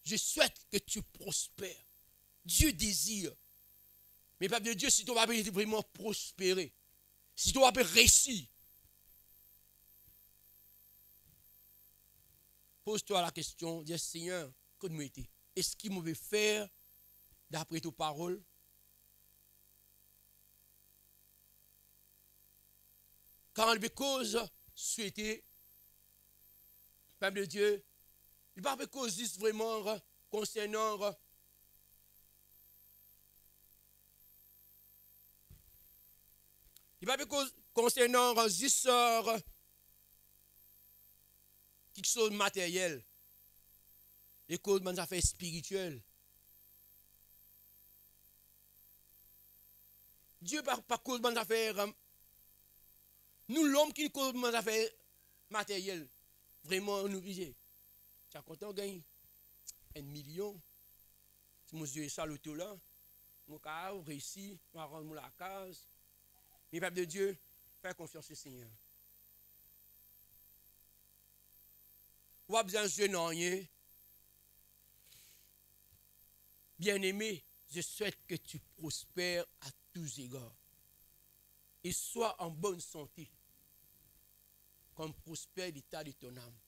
Je souhaite que tu prospères. Dieu désire. Mais peuple de Dieu, si tu vas vraiment prospérer, si tu vas réussir, pose-toi la question, dis Seigneur, que nous était? Est-ce qu'il me veut faire d'après tes paroles? Quand il veut cause souhaiter, Peuple de Dieu, il ne va pas causer vraiment concernant il va pas concernant juste quelque chose de matériel. Les causes de affaires spirituelles. Dieu pas cause de affaires. Nous l'homme qui cause de affaires matérielles. Vraiment nous viser. Tu as content de gagner 1 million. Si mon Dieu ça l'auto là, mon cas réussi, on va rendre la case. Mais peuple de Dieu, fais confiance au Seigneur. On va besoin de jouer dans rien. Bien-aimé, je souhaite que tu prospères à tous égards et sois en bonne santé, comme prospère l'état de ton âme.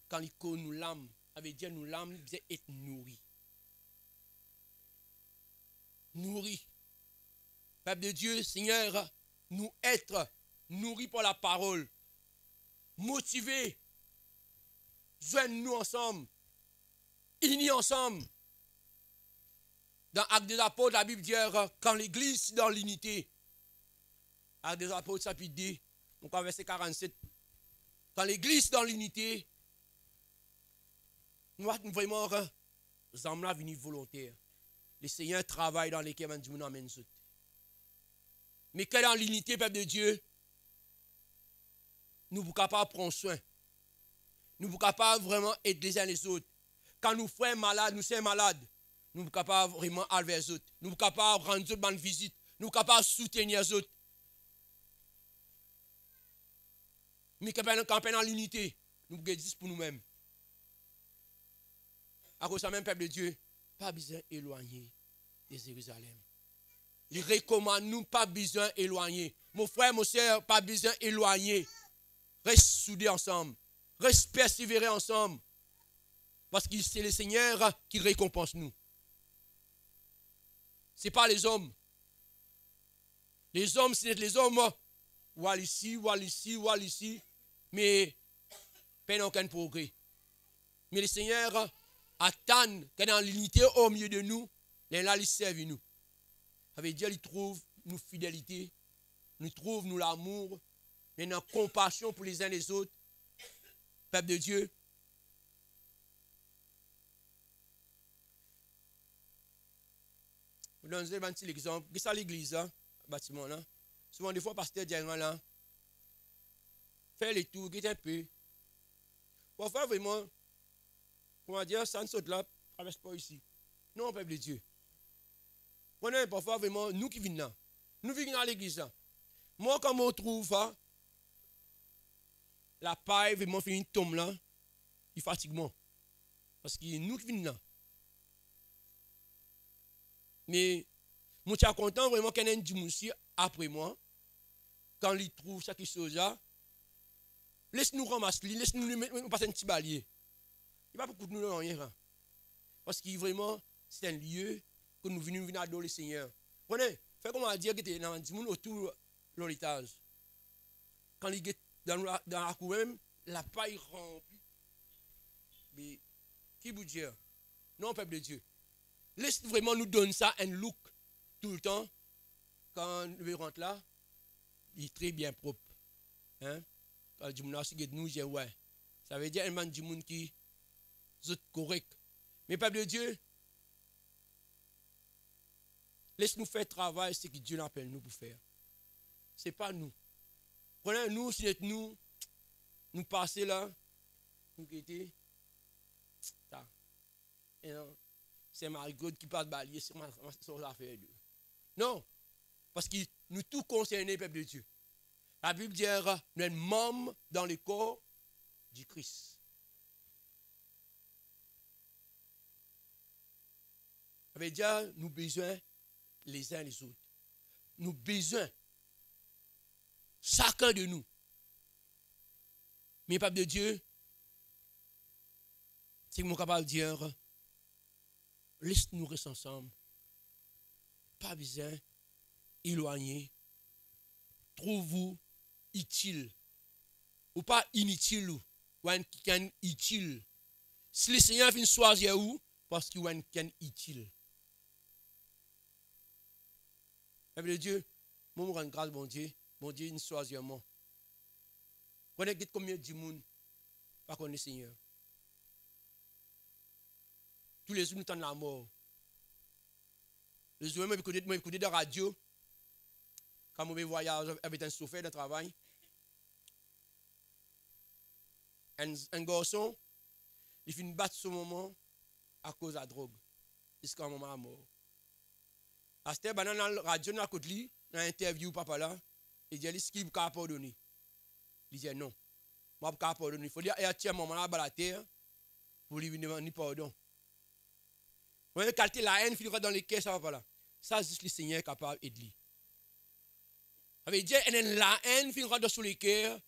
Quand il connaît nous l'âme, avait dit nous l'âme, il disait être nourri. Nourri. Peuple de Dieu, Seigneur, nous être nourris par la parole, motivés, joignent-nous ensemble, unis ensemble. Dans Actes des Apôtres, la Bible dit quand l'église est dans l'unité. Actes des Apôtres, chapitre 2, donc verset 47. Quand l'église est dans l'unité, nous avons vraiment les hommes là venus volontaires. Le Seigneur travaille dans les cœurs du monde amène. Mais que dans l'unité, peuple de Dieu, nous sommes capables de prendre soin. Nous sommes capables vraiment aider les uns les autres. Quand nous frères malades, nous sommes malades. Nous sommes capables vraiment aller vers les autres. Nous sommes capables de rendre une bonne visite. Nous sommes capables de soutenir les autres. Mais quand on est dans l'unité, nous sommes juste pour nous-mêmes. À cause de ça, même peuple de Dieu, pas besoin d'éloigner de Jérusalem. Il recommande nous pas besoin d'éloigner. Mon frère, mon soeur, pas besoin d'éloigner. Reste soudés ensemble. Reste persévérer ensemble. Parce que c'est le Seigneur qui récompense nous. Ce n'est pas les hommes. Les hommes, c'est les hommes. Ou ici, ou ici, ou ici. Mais pas aucun progrès. Mais le Seigneur attend que dans l'unité au milieu de nous, là, il serve nous. Ça veut dire qu'il trouve nous fidélité, nous trouve nous l'amour, nous avons compassion pour les uns les autres. Peuple de Dieu. Je vous donne un petit exemple. Qu'est-ce que l'église, le bâtiment là? Souvent, des fois, pasteur dit là, fais les tours, guette un peu. Pour faire vraiment, comment dire, ça ne saute là, traverse pas ici. Non, peuple de Dieu. On est parfois vraiment, nous qui venons là. Nous venons à l'église là. Moi, quand on trouve la paille, vraiment fait une tombe là, il fatigue moi. Parce que nous qui venons là. Mais, je suis content vraiment qu'il y ait un dimanche après moi, quand il trouve chaque chose là, laisse-nous ramasser, laisse-nous passer un petit balier. Il ne va pas beaucoup de nous rien. Parce que vraiment, c'est un lieu que nous venons adorer le Seigneur. Prenez, faites comme on a dit que dans le monde autour de l'étage. Quand il est dans la cour même, la paille remplie. Mais, qui vous dit? Non, peuple de Dieu. Laisse vraiment nous donner ça un look tout le temps. Quand nous rentrons là, il est très bien propre. Hein? Quand le monde nous dit, ouais. Ça veut dire un man du monde qui est correct. Mais peuple de Dieu, laisse-nous faire travail ce que Dieu appelle nous pour faire. Ce n'est pas nous. Prenez-nous, si nous passer là, nous quitter. C'est Marie-Claude qui parle de balayer, c'est son affaire. Non, parce que nous tous concernés, peuple de Dieu. La Bible dit, nous sommes membres dans le corps du Christ. Ça veut dire, nous avons besoin les uns les autres. Nous avons besoin, chacun de nous. Mais peuple de Dieu, c'est que mon capable de dire, laisse-nous rester ensemble. Pas besoin éloigner. Trouve-vous utile ou pas inutile ou un utile. Si le Seigneur vient choisir où, parce qu'il est un utile. Peuple de Dieu, moi je rends grâce bon Dieu il choisit moi. Prenez combien de monde pas connaître le Seigneur. Tous les jours nous tendons la mort. Les jours même écouter de la radio quand je voyage avec un chauffeur de travail. Un garçon, il finit battre ce moment à cause de la drogue. Jusqu'à un moment à mort. À ce moment, dans la radio, dans l'interview, papa là, il dit, est-ce qu'il peut pardonner? Il dit non. Je ne peux pas pardonner. Il faut dire, il y a un moment là, à la terre, pour lui demander pardon. Vous voyez, quand la haine filera dans les caisses, ça va pas là. Ça, juste le Seigneur est capable d'aider. Ça veut dire, la haine filera dans les cœurs.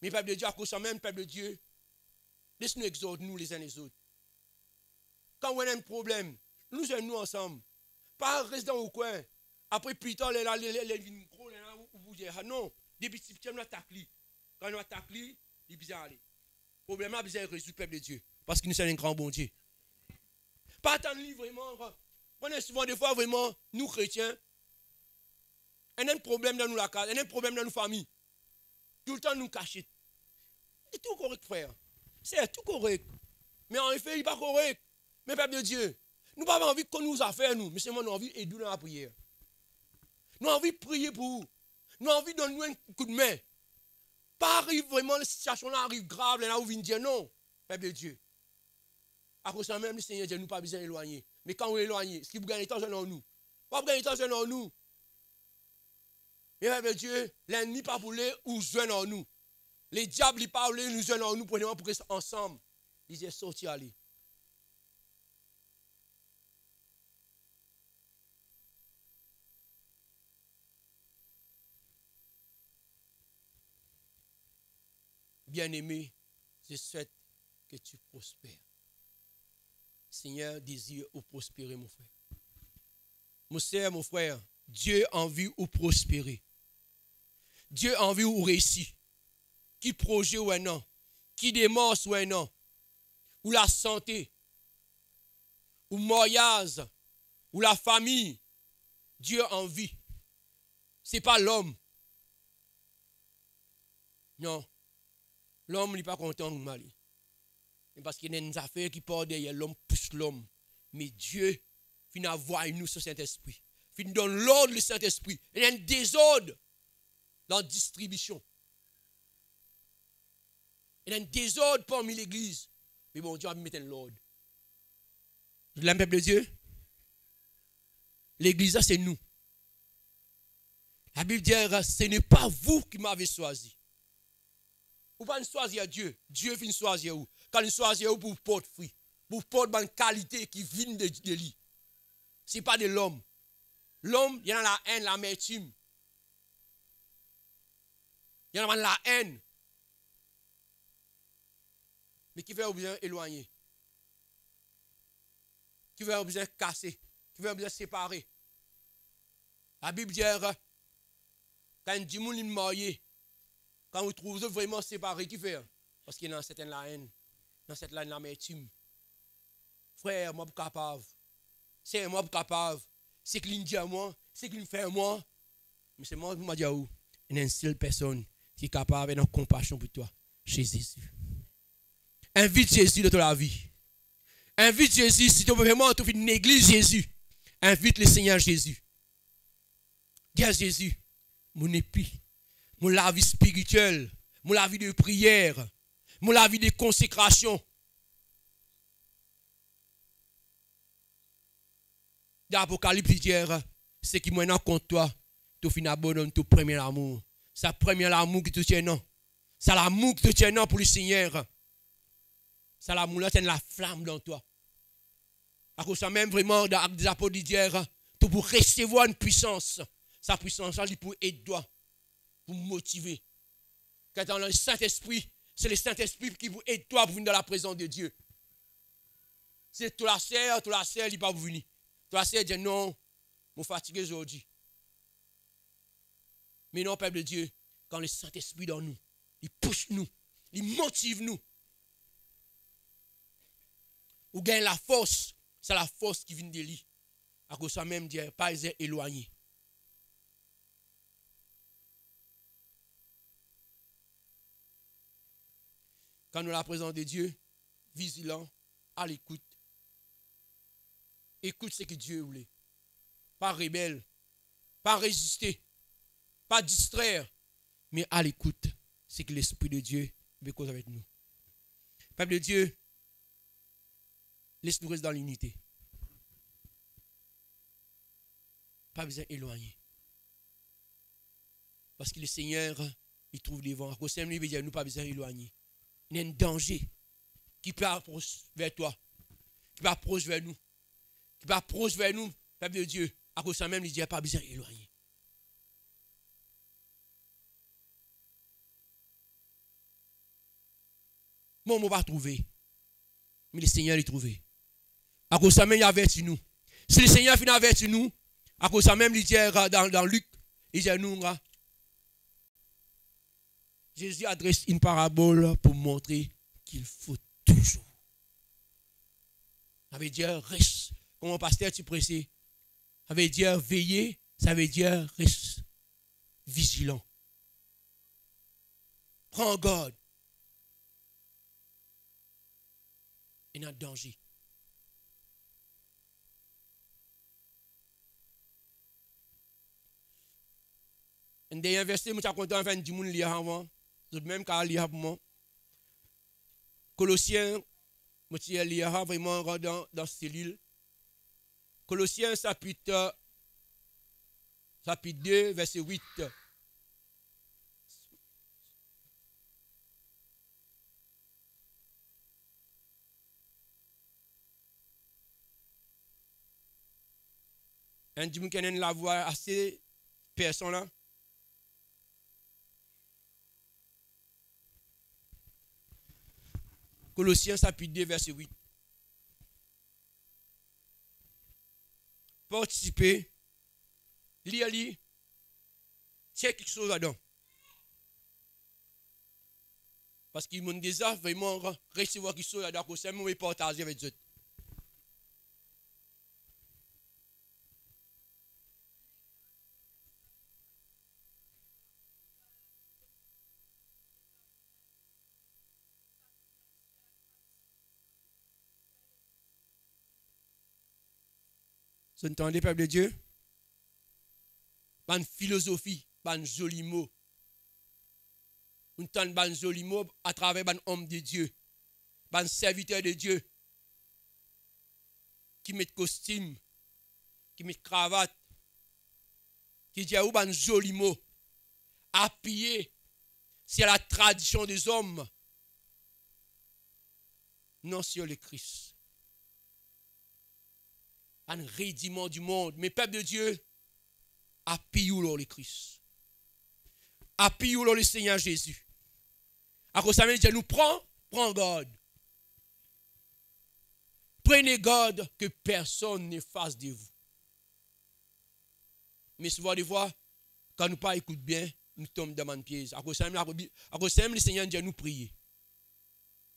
Mais peuple de Dieu, à cause de même, peuple de Dieu, laisse-nous exhorter nous les uns les autres. Quand on a un problème, nous sommes nous ensemble. Pas rester dans le coin. Après, plus tard, les gros, vous dire, non, depuis que tu attaques, quand on attaque, il est bizarre aller. Le problème est bizarre résoudre, peuple de Dieu. Parce que nous sommes un grand bon Dieu. Pas attendre vraiment. Prenez souvent des fois vraiment, nous chrétiens, on a un problème dans nous la casa, on a un problème dans nos familles. Tout le temps nous cacher. C'est tout correct, frère. C'est tout correct. Mais en effet, il n'est pas correct. Mais peuple de Dieu, nous n'avons pas envie qu'on nous a fait, nous. Mais seulement nous avons envie d'aider dans la prière. Nous avons envie de prier pour vous. Nous avons envie de donner un coup de main. Pas arrive vraiment, la situation là arrive grave, là où vous dire non, peuple de Dieu. À cause de même, le Seigneur dit, nous pas besoin d'éloigner. Mais quand on est éloigné, est-ce qu'il vous gagne temps en nous? Pas gagner temps en nous. Mais peuple de Dieu, l'ennemi pas voulu ou jeune en nous. Les diables, ils parlent, nous jeunes en nous pour rester ensemble. Ils disent, sortir aller. Bien-aimé, je souhaite que tu prospères. Seigneur désire ou prospérer, mon frère. Mon frère, mon frère, Dieu a envie ou prospérer. Dieu a envie ou réussir. Qui projet ou un an, qui démence ou un an, ou la santé, ou le mariage, ou la famille. Dieu a envie. Ce n'est pas l'homme. Non. L'homme n'est pas content de mal. Parce qu'il y a une affaire qui part derrière l'homme, pousse l'homme. Mais Dieu finit à voir nous ce Saint-Esprit. Finit donne l'ordre le Saint-Esprit. Il y a un désordre dans la distribution. Il y a un désordre parmi l'église. Mais bon, Dieu a mis l'ordre. Vous l'aimez, peuple de Dieu? L'église, c'est nous. La Bible dit, ce n'est pas vous qui m'avez choisi. Vous ne pouvez pas choisir Dieu. Dieu vient choisir vous. Quand il choisit vous pour porter fruit, pour porter une qualité qui vient de lui. Ce n'est pas de l'homme. L'homme, il y a la haine, l'amertume. Il y a la haine. Mais qui fait besoin éloigner? Qui fait besoin casser? Qui fait besoin séparer? La Bible dit, quand du monde est marié, quand vous trouvez vraiment séparés, qui fait? Parce qu'il y a dans cette la haine, dans cette la l'amertume. Frère, moi, je suis capable. C'est moi, je suis capable. C'est qu'il me dit à moi, c'est qu'il me fait à moi. Mais c'est moi qui m'a dit à vous. Il y a une seule personne qui est capable d'avoir compassion pour toi, chez Jésus. Invite Jésus dans ta vie. Invite Jésus, si tu veux vraiment trouver une église Jésus. Invite le Seigneur Jésus. Dis à Jésus, mon épi, mon la vie spirituelle, mon la vie de prière, mon la vie de consécration. L'Apocalypse dit, c'est qui maintenant contre toi, tu finis abandonner ton premier amour. C'est le premier amour qui te tient non. C'est l'amour qui te tient non pour le Seigneur. C'est l'amour là, c'est la flamme dans toi. À cause de ça même vraiment, dans les apôtres d'hier, tu pour recevoir une puissance. Sa puissance là, il pour aider toi, pour motiver. Quand dans le Saint-Esprit, c'est le Saint-Esprit qui vous aide toi pour venir dans la présence de Dieu. C'est tout la serre, il n'est pas venu. Tout la serre dit non, je suis fatigué aujourd'hui. Mais non, peuple de Dieu, quand le Saint-Esprit dans nous, il pousse nous, il motive nous. Ou gagne la force, c'est la force qui vient de lui. À cause ça même dire, pas éloigné. Quand nous la présence de Dieu, vigilant, à l'écoute. Écoute ce que Dieu voulait. Pas rebelle, pas résister, pas distraire, mais à l'écoute. C'est que l'Esprit de Dieu veut cause avec nous. Peuple de Dieu, laisse-nous rester dans l'unité. Pas besoin d'éloigner. Parce que le Seigneur, il trouve devant. À cause de lui, il veut dire, nous pas besoin d'éloigner. Il y a un danger qui peut approcher vers toi, qui peut approcher vers nous, qui peut approcher vers nous, peuple de Dieu. À cause de même, il dit, pas besoin d'éloigner. Moi, on ne va pas trouver. Mais le Seigneur l'a trouvé. À cause de ça même, il avertit nous. Si le Seigneur finit avertir nous, à cause de ça même, il dit dans Luc, il dit nous, Jésus adresse une parabole pour montrer qu'il faut toujours. Ça veut dire reste. Comme mon pasteur, tu pressé. Ça veut dire veiller, ça veut dire reste vigilant. Prends garde. Il y a un danger. Un dernier verset, je suis content de faire 10 personnes lire avant. Même quand lire pour moi. Colossiens, je suis lire vraiment dans la cellule. Colossiens chapitre 2, verset 8. Un dimanche qui a la voix assez personne là. Colossiens chapitre 2, verset 8. Participer, lire, c'est quelque chose là-dedans. Parce qu'ils m'ont déjà vraiment recevoir quelque chose là-dedans, que c'est moi partager avec eux. Vous entendez, peuple de Dieu? Pas une philosophie, pas un joli mot. Vous entendez un joli mot à travers un homme de Dieu, un serviteur de Dieu qui met costume, qui met cravate, qui dit un joli mot, appuyé sur la tradition des hommes, non sur le Christ. Un rédiment du monde. Mais peuple de Dieu, appuyez-vous le Christ. Appuyez-vous le Seigneur Jésus. À cause de ça, Dieu nous prend garde. Prenez garde que personne ne fasse de vous. Mais souvent, des fois, quand nous pas écoute bien, nous tombons dans un piège. À cause de ça, le Seigneur dit nous prier.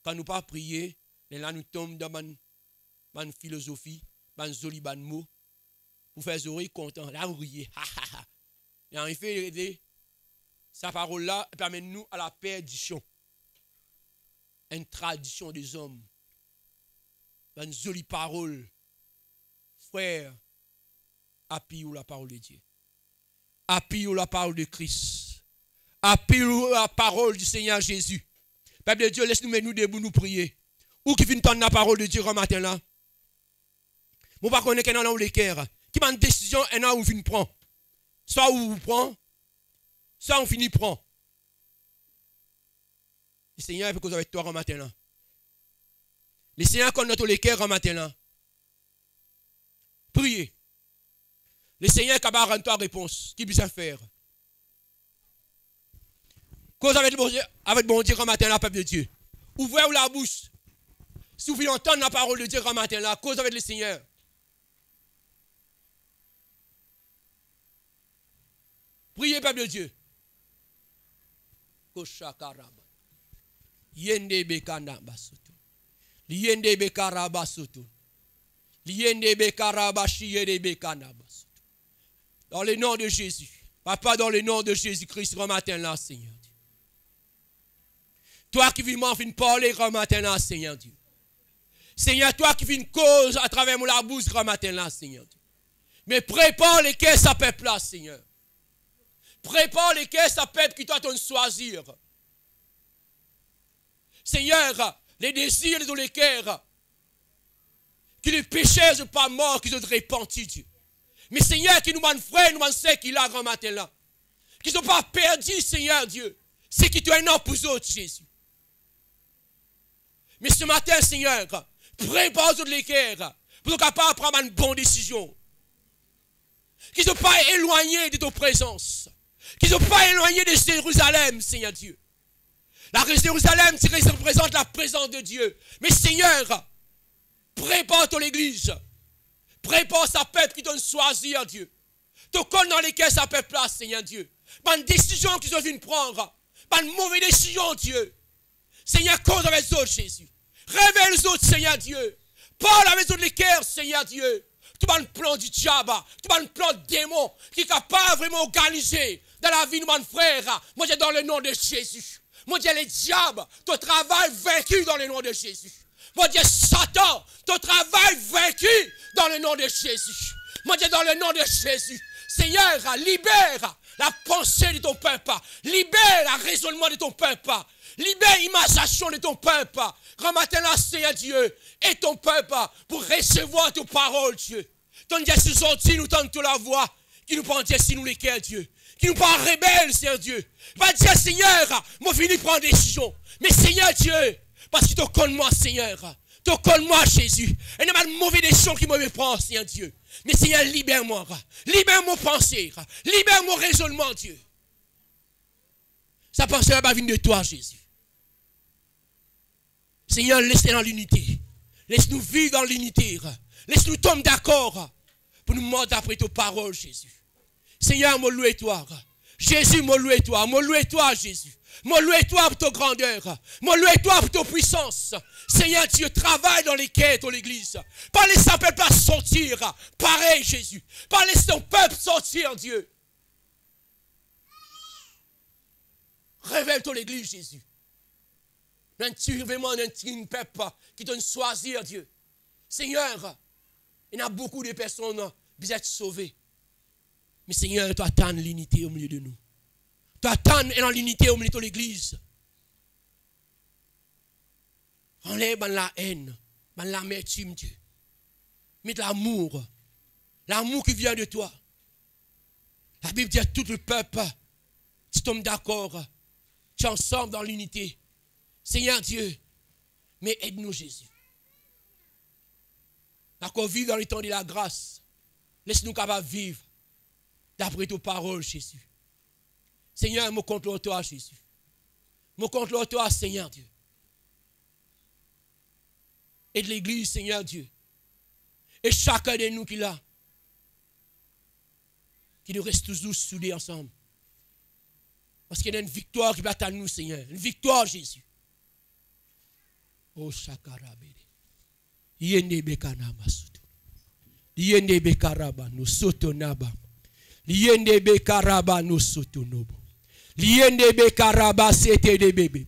Quand nous pas prier, là nous tombons dans une philosophie. Ban joli ban mot pour faire oreilles content là riez et en effet sa parole là permet nous à la perdition, une tradition des hommes, une jolie parole. Frère, appuyez la parole de Dieu, appuyez la parole de Christ, appuyez la parole du Seigneur Jésus. Peuple de Dieu, laisse-nous mettre nous debout nous prier. Ou qui vient entendre la parole de Dieu ce matin là. Vous ne connaissez pas dans le cœur. Qui prend une décision, et là, vous finissez prendre. Soit vous prenez, soit on finit prendre. Le Seigneur est cause avec toi ce matin là. Le Seigneur connaît notre cœur ce matin là. Priez. Le Seigneur est capable de rendre toi réponse. Qui peut faire? Cause avec bon Dieu ce matin là, peuple de Dieu. Ouvrez la bouche. Si vous voulez entendre la parole de Dieu ce matin là, cause avec le Seigneur. Priez, peuple de Dieu. koshakaraba. Yende bekana basutu. Yende bekaraba sutu. Yende bekaraba shiyede bekana basutu. Dans le nom de Jésus. Papa, dans le nom de Jésus-Christ, rematin là, Seigneur Dieu. Toi qui viens m'en parler, rematin là, Seigneur Dieu. Seigneur, toi qui fais une cause à travers la bouche, rematin là, Seigneur Dieu. Mais prépare les caisses à peuple là, Seigneur. Prépare les caisses à peuple qui doit te choisir. Seigneur, les désirs de les cœurs, qui les péchés ne sont pas morts, qui sont repentis, Dieu. Mais Seigneur, qui nous m'a frère, nous m'a sait qu'il a grand matin là. Qui ne sont pas perdus, Seigneur Dieu. C'est qui tu es un homme pour eux autres, Jésus. Mais ce matin, Seigneur, prépare aux autres les cœurs pour être capable de prendre une bonne décision. Qui ne sont pas éloignés de ta présence. Qui ne sont pas éloignés de Jérusalem, Seigneur Dieu. La Jérusalem, c'est représente la présence de Dieu. Mais Seigneur, prépare ton église. Prépare sa peuple qui donne choisir, Dieu. Te colle dans lesquels sa peuple place, Seigneur Dieu. Pas une décision qu'ils ont vu prendre. Pas une mauvaise décision, Dieu. Seigneur, cause avec les autres, Jésus. Révèle les autres, Seigneur Dieu. Parle avec les autres, les cœurs, Seigneur Dieu. Tu as un plan du diable. Tu as un plan de démon qui est capable vraiment organiser dans la vie de mon frère. Moi, j'ai dans le nom de Jésus. Moi, Dieu, les diables, ton travail vaincu dans le nom de Jésus. Moi, Dieu, Satan, ton travail vaincu dans le nom de Jésus. Moi, Dieu, dans le nom de Jésus. Seigneur, libère la pensée de ton peuple. Libère le raisonnement de ton peuple. Libère l'imagination de ton peuple. Remettez-la, Seigneur Dieu, et ton peuple pour recevoir tes paroles, Dieu. Ton Dieu, si nous nous tentons la voix, qui nous prend, Dieu, si nous les cœurs, Dieu. Qui nous parle rebelle, Seigneur Dieu. Pas dire, Seigneur, moi, fini de prendre des décisions. Mais Seigneur Dieu, parce que tu connais moi, Seigneur. Tu connais moi, Jésus. Et il n'y a pas de mauvaise décision qui me prend, Seigneur Dieu. Mais Seigneur, libère-moi. Libère mon pensée. Libère mon raisonnement, Dieu. Sa pensée va pas venir de toi, Jésus. Seigneur, laisse-nous dans l'unité. Laisse-nous vivre dans l'unité. Laisse-nous tomber d'accord pour nous mordre après tes paroles, Jésus. Seigneur, moi louer toi. Jésus, moi louer toi. Moi louer toi, Jésus. Moi louer toi pour ta grandeur. Moi louer toi pour ta puissance. Seigneur Dieu, travaille dans les quêtes de l'église. Pas laisser ton peuple sortir. Pareil, Jésus. Pas laisser ton peuple sortir, Dieu. Révèle ton église, Jésus. Vraiment, un peuple qui donne choisir, Dieu. Seigneur, il y a beaucoup de personnes qui sont sauvées. Mais Seigneur, tu attends l'unité au milieu de nous. Tu attends l'unité au milieu de l'église. Enlève la haine, l'amertume, Dieu. Mais l'amour. L'amour qui vient de toi. La Bible dit à tout le peuple, tu tombes d'accord, tu es ensemble dans l'unité. Seigneur Dieu, mais aide-nous, Jésus. D'accord, vivre dans le temps de la grâce. Laisse-nous capables de vivre d'après tes paroles, Jésus. Seigneur, me contre toi, Jésus. Me contre toi, Seigneur Dieu. Et de l'église, Seigneur Dieu. Et chacun de nous qui l'a. Qui nous reste toujours soudés ensemble. Parce qu'il y a une victoire qui va à nous, Seigneur. Une victoire, Jésus. Oh, Shakarabede. Yende bekanaba soto. Yende bekaraba no soto naba. Yende bekaraba no soto nobo. Yende bekaraba sete de bebe.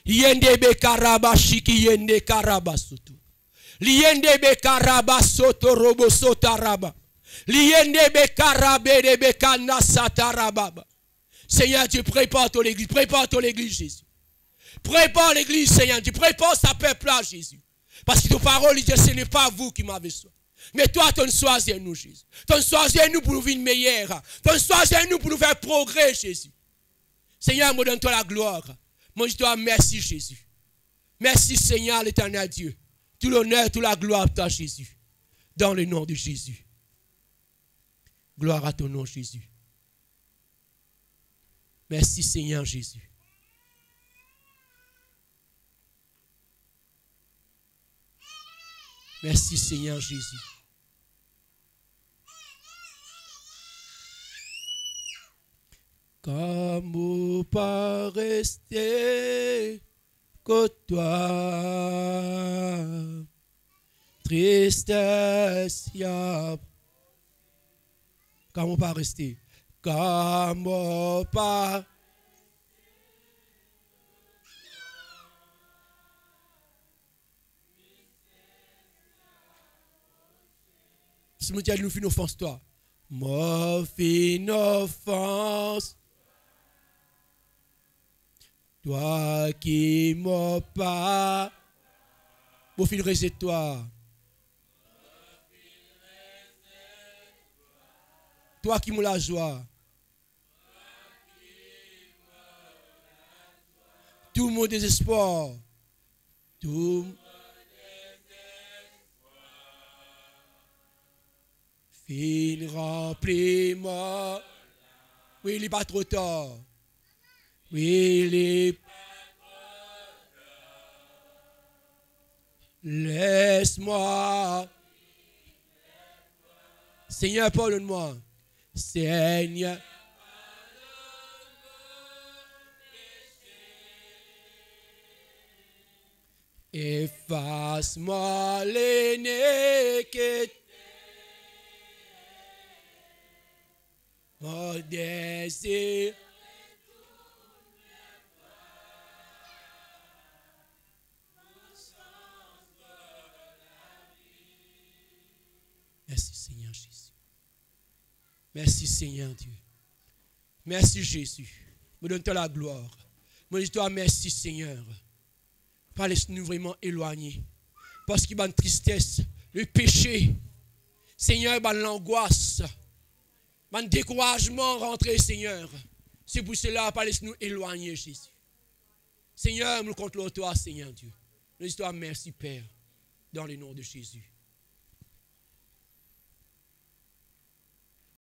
Yende bekaraba shiki yende karaba soto. Yende bekaraba soto robo sotaraba. Yende bekarabe de bekana sataraba. Seigneur, tu prépares ton église, Jésus. Prépare l'église, Seigneur. Tu prépares sa peuple là, Jésus. Parce que ton parole, dit, ce n'est pas vous qui m'avez choisi. Mais toi, tu nous choisis nous, Jésus. Tu nous choisis nous pour nous vivre meilleur. Tu nous choisis nous pour nous faire progrès, Jésus. Seigneur, moi donne-toi la gloire. Moi, je te dis merci, Jésus. Merci, Seigneur, l'éternel Dieu. Tout l'honneur, toute la gloire à toi, Jésus. Dans le nom de Jésus. Gloire à ton nom, Jésus. Merci, Seigneur Jésus. Merci, Seigneur Jésus. Comme pas rester que toi, tristesse, y'a. Comme pas rester, comme pas. Si nous disons, nous faisons une offense, toi. Moi, fais une offense. Toi qui m'as pas. Moi, fais une toi. Toi qui m'as la joie. Tout mon désespoir. Tout. Fin remplis-moi. Oui, il n'est pas trop tard. Oui, il est. Laisse-moi. Seigneur, pardonne-moi. Seigneur. Efface-moi l'iniquité. Mon désir. Merci Seigneur Jésus. Merci Seigneur Dieu. Merci Jésus. Me donne-toi la gloire. Me dis-toi merci Seigneur. Pas laisse-nous vraiment éloigner. Parce qu'il y a une tristesse, le péché. Seigneur, il y a l'angoisse. Il y a un découragement rentré Seigneur. C'est pour cela, pas laisse-nous éloigner Jésus. Seigneur, nous comptons toi Seigneur Dieu. Nous dis-toi merci Père. Dans le nom de Jésus.